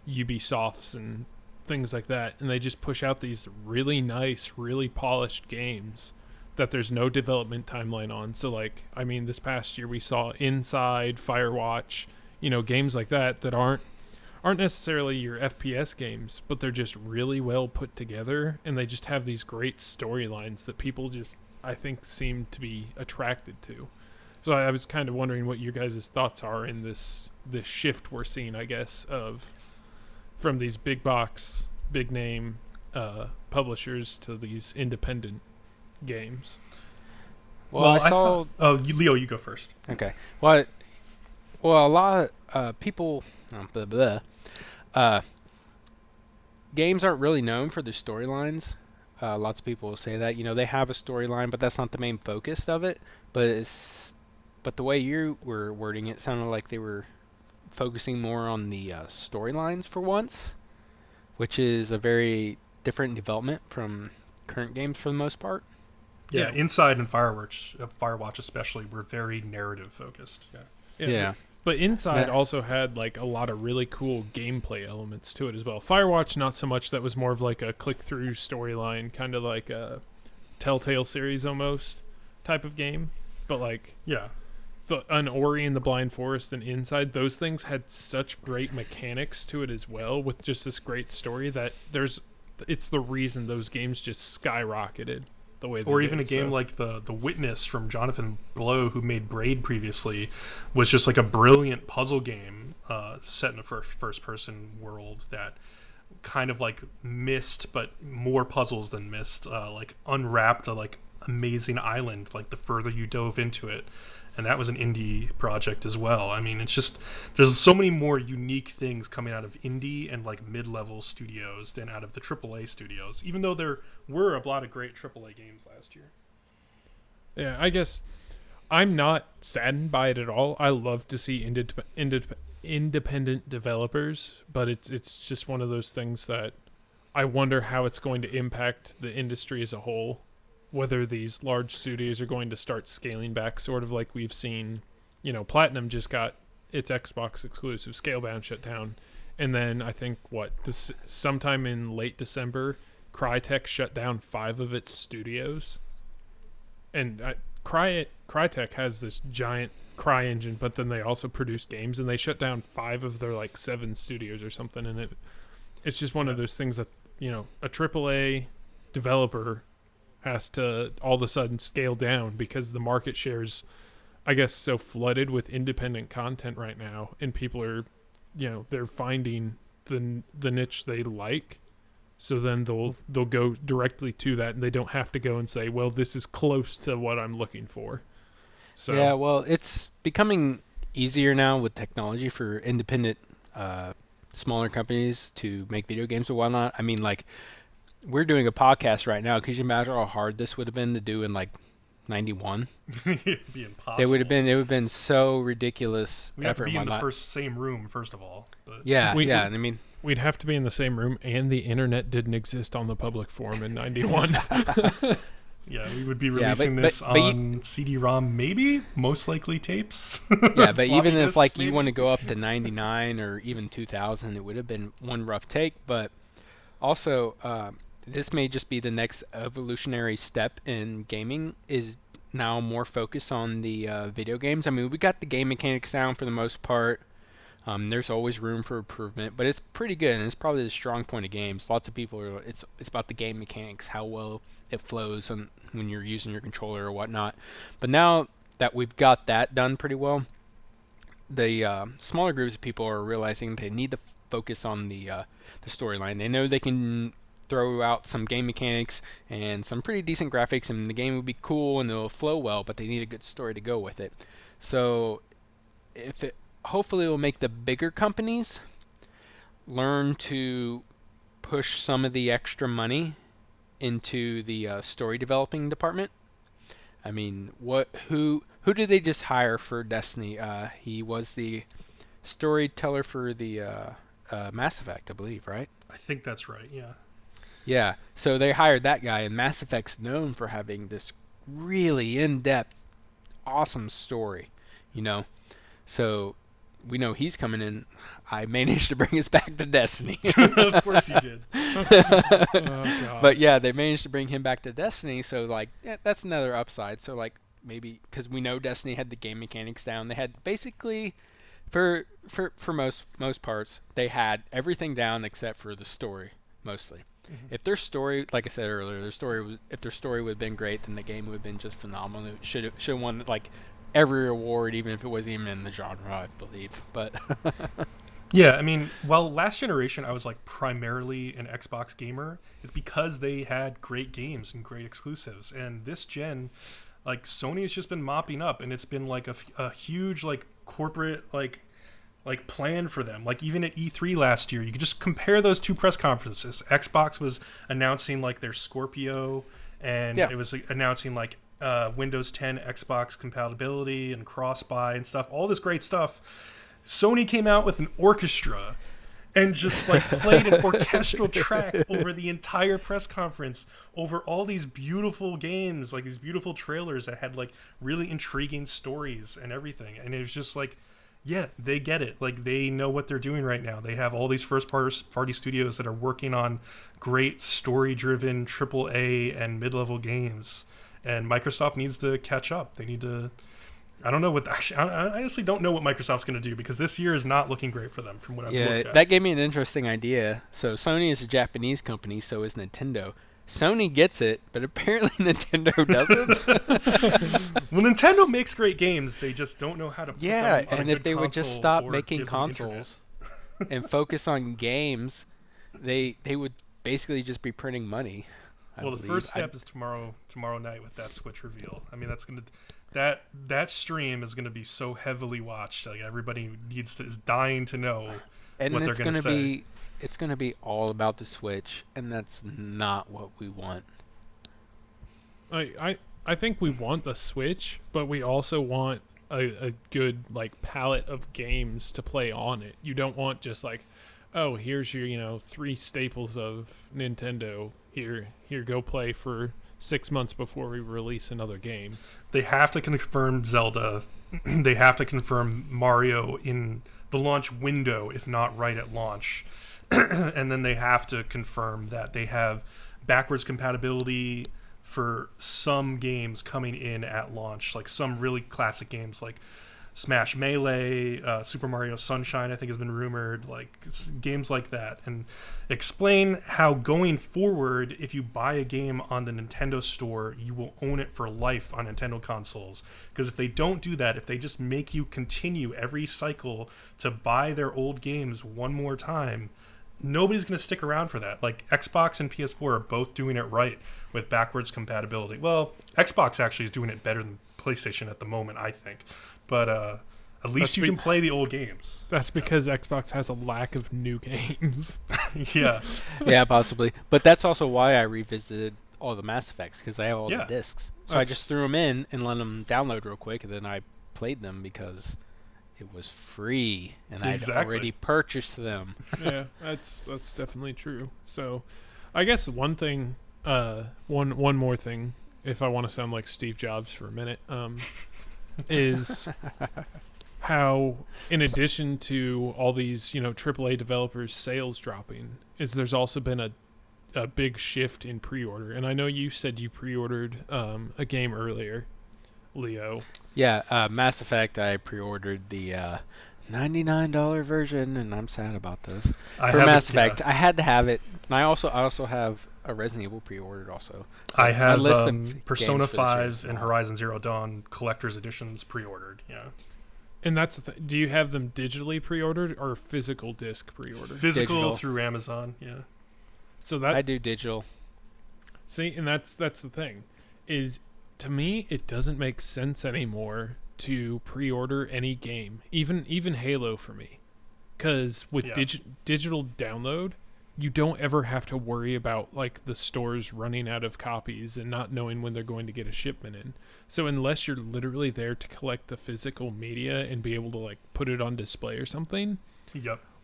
S1: Ubisofts and things like that, and they just push out these really nice, really polished games that there's no development timeline on. So like, I mean, this past year we saw Inside, Firewatch, games like that aren't necessarily your FPS games, but they're just really well put together, and they just have these great storylines that people just, I think, seem to be attracted to. So I was kind of wondering what your guys' thoughts are in this shift we're seeing, I guess, from these big box, big name publishers to these independent games.
S2: Well, Leo, you go first.
S3: Okay. Well, a lot of people, games aren't really known for their storylines. Lots of people will say that, they have a storyline, but that's not the main focus of it. But the way you were wording it sounded like they were focusing more on the storylines for once, which is a very different development from current games for the most part.
S2: Yeah. Inside and Firewatch especially were very narrative focused.
S3: Yeah.
S1: But Inside also had like a lot of really cool gameplay elements to it as well. Firewatch, not so much. That was more of like a click-through storyline, kind of like a Telltale series almost type of game. But like, an Ori and the Blind Forest and Inside, those things had such great mechanics to it as well, with just this great story that it's the reason those games just skyrocketed.
S2: Or even a game like the Witness from Jonathan Blow, who made Braid previously, was just like a brilliant puzzle game set in a first-person world that kind of like Myst, but more puzzles than Myst, like unwrapped a like amazing island like the further you dove into it. And that was an indie project as well. I mean, it's just, there's so many more unique things coming out of indie and like mid-level studios than out of the AAA studios, even though there were a lot of great AAA games last year.
S1: Yeah, I guess I'm not saddened by it at all. I love to see independent developers, but it's just one of those things that I wonder how it's going to impact the industry as a whole. Whether these large studios are going to start scaling back, sort of like we've seen Platinum just got its Xbox exclusive Scalebound shut down, and then I think sometime in late December, Crytek shut down 5 of its studios, and Crytek has this giant Cry engine, but then they also produce games, and they shut down 5 of their like 7 studios or something, and it's just one of those things that a AAA developer has to all of a sudden scale down because the market share's, I guess, so flooded with independent content right now, and people are, they're finding the niche they like, so then they'll go directly to that, and they don't have to go and say, well, this is close to what I'm looking for. So
S3: yeah, well, it's becoming easier now with technology for independent, smaller companies to make video games and whatnot. I mean, like, we're doing a podcast right now. Could you imagine how hard this would have been to do in like 91?
S2: It'd be impossible.
S3: It would have been so ridiculous.
S2: We have to be in the same room, first of all. But
S3: yeah, I mean,
S1: we'd have to be in the same room, and the internet didn't exist on the public forum in 91.
S2: Yeah, we would be releasing this on CD-ROM, maybe, most likely tapes.
S3: Yeah, but even if like you want to go up to 99 or even 2000, it would have been one rough take. But also, this may just be the next evolutionary step in gaming, is now more focus on the video games. I mean, we got the game mechanics down for the most part. There's always room for improvement, but it's pretty good, and it's probably the strong point of games. Lots of people are. It's about the game mechanics, how well it flows when you're using your controller or whatnot. But now that we've got that done pretty well, the smaller groups of people are realizing they need to focus on the storyline. They know they can throw out some game mechanics and some pretty decent graphics, and the game will be cool and it'll flow well, but they need a good story to go with it. So hopefully it will make the bigger companies learn to push some of the extra money into the story developing department. I mean, who did they just hire for Destiny? He was the storyteller for the Mass Effect, I believe, right?
S2: I think that's right, yeah.
S3: Yeah, so they hired that guy, and Mass Effect's known for having this really in-depth, awesome story, So we know he's coming in. I managed to bring us back to Destiny.
S2: Of course you did.
S1: Oh,
S3: but yeah, they managed to bring him back to Destiny, so like that's another upside. So like maybe because we know Destiny had the game mechanics down, they had basically for most parts they had everything down except for the story mostly. Mm-hmm. If their story, like I said earlier, if their story would have been great, then the game would have been just phenomenal. It should have won like every award, even if it wasn't even in the genre, I believe. But
S2: yeah, I mean, while last generation I was like primarily an Xbox gamer, it's because they had great games and great exclusives. And this gen, like Sony has just been mopping up, and it's been like a huge like corporate like plan for them. Like even at E3 last year, you could just compare those two press conferences. Xbox was announcing like their Scorpio, and it was like, announcing like Windows 10 Xbox compatibility and cross-buy and stuff, all this great stuff. Sony came out with an orchestra and just like played an orchestral track over the entire press conference over all these beautiful games, like these beautiful trailers that had like really intriguing stories and everything. And it was just like, yeah, they get it. Like they know what they're doing right now. They have all these first-party studios that are working on great story-driven AAA and mid-level games. And Microsoft needs to catch up. They need to. I don't know what. Actually, I honestly don't know what Microsoft's going to do because this year is not looking great for them from what I've looked at.
S3: Yeah, that gave me an interesting idea. So Sony is a Japanese company, so is Nintendo. Sony gets it, but apparently Nintendo doesn't.
S2: Well, Nintendo makes great games. They just don't know how to. Put them on
S3: and
S2: a
S3: if
S2: good
S3: they would just stop making
S2: give them
S3: consoles and focus on games, they would basically just be printing money.
S2: Well, the first step is tomorrow night with that Switch reveal. I mean, that's gonna that stream is gonna be so heavily watched. Like everybody is dying to know what they're gonna say.
S3: It's gonna be all about the Switch, and that's not what we want.
S1: I think we want the Switch, but we also want a good like palette of games to play on it. You don't want just like, oh, here's your 3 staples of Nintendo. Here, go play for 6 months before we release another game.
S2: They have to confirm Zelda. They have to confirm Mario in the launch window, if not right at launch. And then they have to confirm that they have backwards compatibility for some games coming in at launch, like some really classic games like Smash Melee, Super Mario Sunshine, I think has been rumored, like games like that. And explain how going forward, if you buy a game on the Nintendo Store, you will own it for life on Nintendo consoles. Because if they don't do that, if they just make you continue every cycle to buy their old games one more time, nobody's going to stick around for that. Like Xbox and PS4 are both doing it right with backwards compatibility. Well, Xbox actually is doing it better than PlayStation at the moment, I think. But at least you can play the old games.
S1: That's because Xbox has a lack of new games.
S2: Yeah.
S3: Yeah, possibly. But that's also why I revisited all the Mass Effects, because I have all the discs. So I just threw them in and let them download real quick, and then I played them because it was free, and I'd already purchased them.
S1: Yeah, that's definitely true. So I guess one thing, one more thing, if I want to sound like Steve Jobs for a minute, is how, in addition to all these, AAA developers' sales dropping, is there's also been a big shift in pre-order. And I know you said you pre-ordered a game earlier, Leo.
S3: Yeah, Mass Effect, I pre-ordered the $99 version, and I'm sad about this. For Mass Effect, I had to have it. And I also have a Resident Evil pre-ordered also.
S2: I have Persona 5 and Horizon Zero Dawn collector's editions pre-ordered, yeah.
S1: And that's do you have them digitally pre-ordered or physical disc pre-ordered?
S2: Physical
S3: digital.
S2: Through Amazon, yeah.
S1: So that
S3: I do digital.
S1: See, and that's the thing, is to me it doesn't make sense anymore to pre-order any game, even Halo for me, because with digital download, you don't ever have to worry about like the stores running out of copies and not knowing when they're going to get a shipment in. So unless you're literally there to collect the physical media and be able to like put it on display or something,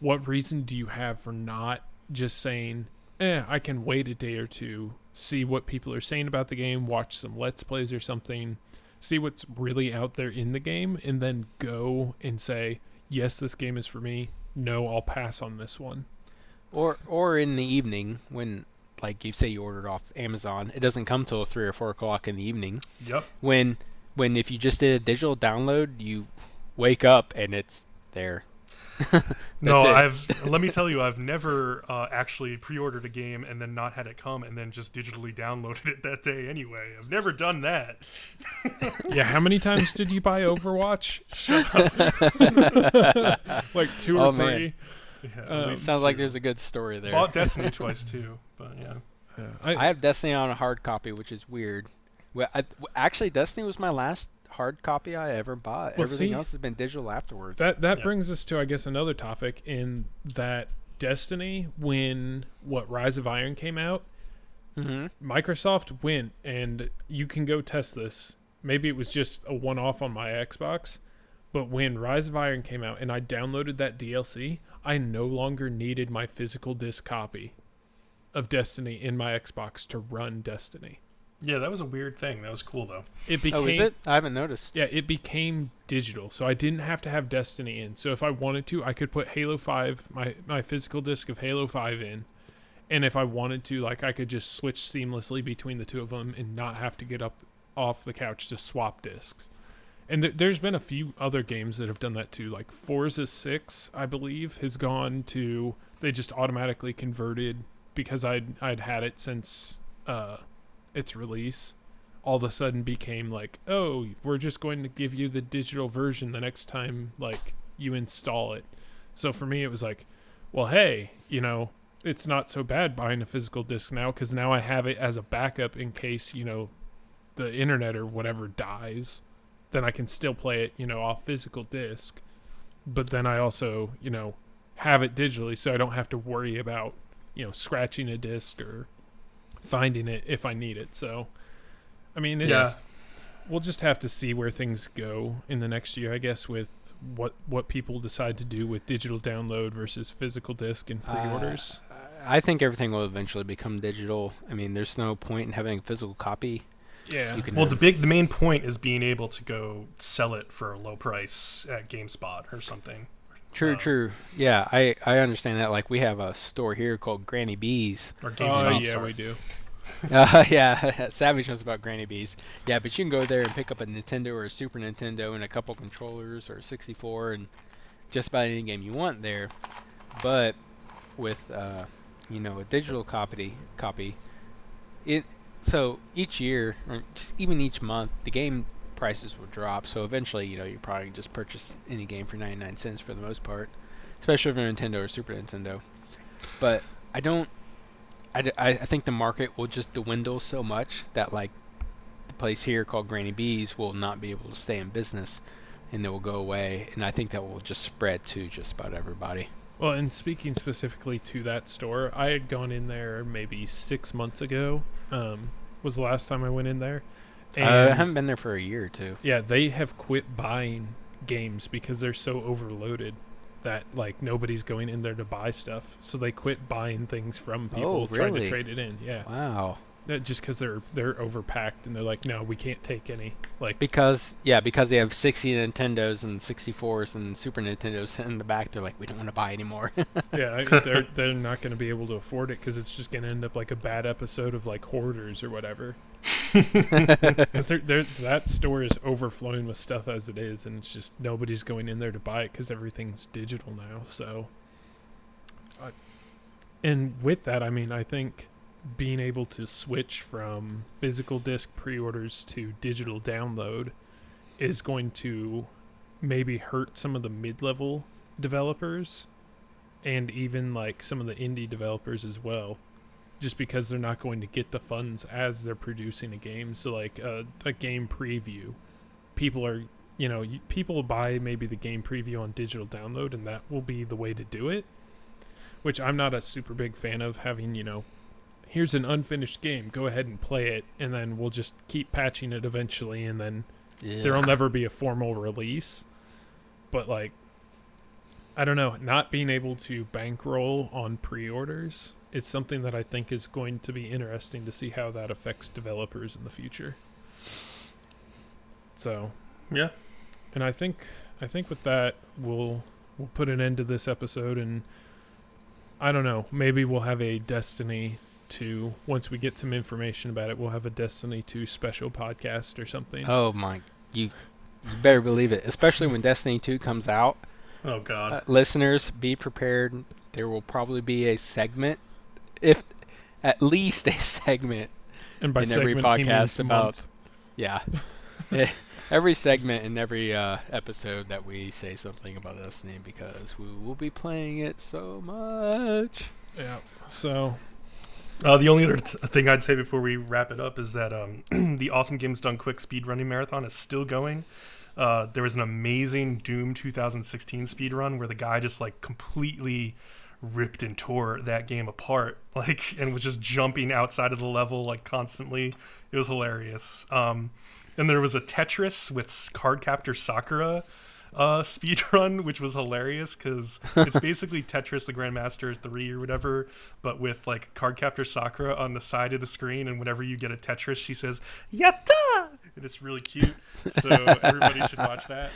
S1: what reason do you have for not just saying, I can wait a day or two, see what people are saying about the game, watch some Let's Plays or something, see what's really out there in the game, and then go and say, yes, this game is for me. No, I'll pass on this one.
S3: Or in the evening when, like you say, you ordered off Amazon, it doesn't come till 3 or 4 o'clock in the evening.
S2: Yep.
S3: When if you just did a digital download, you wake up and it's there.
S2: No, let me tell you, I've never actually pre-ordered a game and then not had it come and then just digitally downloaded it that day anyway. I've never done that.
S1: Yeah, how many times did you buy Overwatch? Like 2 or 3?
S3: Man.
S2: Yeah,
S3: sounds like there's a good story there.
S2: Bought Destiny twice too, but yeah.
S1: I
S3: have Destiny on a hard copy, which is weird. Well, actually, Destiny was my last hard copy I ever bought.
S1: Well,
S3: Everything else has been digital afterwards.
S1: That brings us to, I guess, another topic in that Destiny, when Rise of Iron came out, Microsoft went, and you can go test this. Maybe it was just a one-off on my Xbox, but when Rise of Iron came out and I downloaded that DLC, I no longer needed my physical disc copy of Destiny in my Xbox to run Destiny.
S2: Yeah, that was a weird thing. That was cool, though.
S1: It became,
S3: is it? I haven't noticed.
S1: Yeah, it became digital, so I didn't have to have Destiny in. So if I wanted to, I could put Halo 5, my physical disc of Halo 5 in, and if I wanted to, like, I could just switch seamlessly between the two of them and not have to get up off the couch to swap discs. And there's been a few other games that have done that too. Like Forza 6, I believe, has gone to, they just automatically converted, because I'd had it since its release, all of a sudden became like, oh, we're just going to give you the digital version the next time like you install it. So for me, it was like, well, hey, it's not so bad buying a physical disc now, because now I have it as a backup in case, the internet or whatever dies. Then I can still play it, off physical disc. But then I also, have it digitally, so I don't have to worry about, scratching a disc or finding it if I need it. So, I mean, we'll just have to see where things go in the next year, I guess, with what people decide to do with digital download versus physical disc and pre-orders.
S3: I think everything will eventually become digital. I mean, there's no point in having a physical copy.
S1: Yeah.
S2: Well, the main point is being able to go sell it for a low price at GameSpot or something.
S3: True. Yeah, I understand that. Like, we have a store here called Granny B's.
S2: Or GameStop,
S1: yeah,
S2: sorry.
S1: we do.
S3: Yeah, Savage knows about Granny B's. Yeah, but you can go there and pick up a Nintendo or a Super Nintendo and a couple controllers or a 64 and just about any game you want there. But with a digital copy, so each year or just even each month, the game prices will drop. So eventually, you probably can just purchase any game for 99 cents for the most part, especially if you're Nintendo or Super Nintendo. But I think the market will just dwindle so much that, like, the place here called Granny B's will not be able to stay in business, and it will go away. And I think that will just spread to just about everybody.
S1: Well, and speaking specifically to that store, I had gone in there maybe 6 months ago. Was the last time I went in there. And
S3: I haven't been there for a year or two.
S1: Yeah, they have quit buying games because they're so overloaded that, like, nobody's going in there to buy stuff. So they quit buying things from people trying to trade it in. Yeah.
S3: Wow.
S1: Just because they're overpacked and they're like, no, we can't take any. Like,
S3: because they have 60 Nintendos and 64s and Super Nintendos in the back. They're like, we don't want to buy anymore.
S1: yeah, they're not going to be able to afford it because it's just going to end up like a bad episode of like Hoarders or whatever. Because that store is overflowing with stuff as it is, and it's just nobody's going in there to buy it because everything's digital now. So, and with that, I mean, I think being able to switch from physical disc pre-orders to digital download is going to maybe hurt some of the mid-level developers and even like some of the indie developers as well, just because they're not going to get the funds as they're producing a game. So like a game preview, people will buy maybe the game preview on digital download, and that will be the way to do it, which I'm not a super big fan of. Having, here's an unfinished game, go ahead and play it, and then we'll just keep patching it eventually, and then there'll never be a formal release. But like, I don't know, not being able to bankroll on pre-orders is something that I think is going to be interesting to see how that affects developers in the future. So,
S2: yeah.
S1: And I think with that we'll put an end to this episode, and I don't know, maybe we'll have a Destiny 2, once we get some information about it, we'll have a Destiny 2 special podcast or something.
S3: Oh my, you better believe it, especially when Destiny 2 comes out.
S2: Oh god.
S3: Listeners, be prepared. There will probably be a segment, if at least a segment,
S1: and by
S3: in every podcast about every segment in every episode that we say something about Destiny, because we will be playing it so much.
S1: Yeah. So
S2: the only other thing I'd say before we wrap it up is that the Awesome Games Done Quick speedrunning marathon is still going. There was an amazing Doom 2016 speedrun where the guy just like completely ripped and tore that game apart, like, and was just jumping outside of the level like constantly. It was hilarious. And there was a Tetris with Cardcaptor Sakura speedrun, which was hilarious because it's basically Tetris the Grandmaster 3 or whatever, but with like Cardcaptor Sakura on the side of the screen, and whenever you get a Tetris, she says "Yatta!" and it's really cute. So everybody should watch that.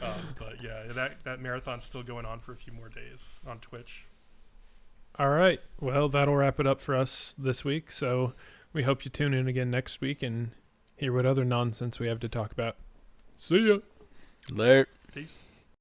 S2: But yeah, that marathon's still going on for a few more days on Twitch.
S1: All right. Well, that'll wrap it up for us this week. So we hope you tune in again next week and hear what other nonsense we have to talk about. See ya.
S3: Later.
S2: Peace.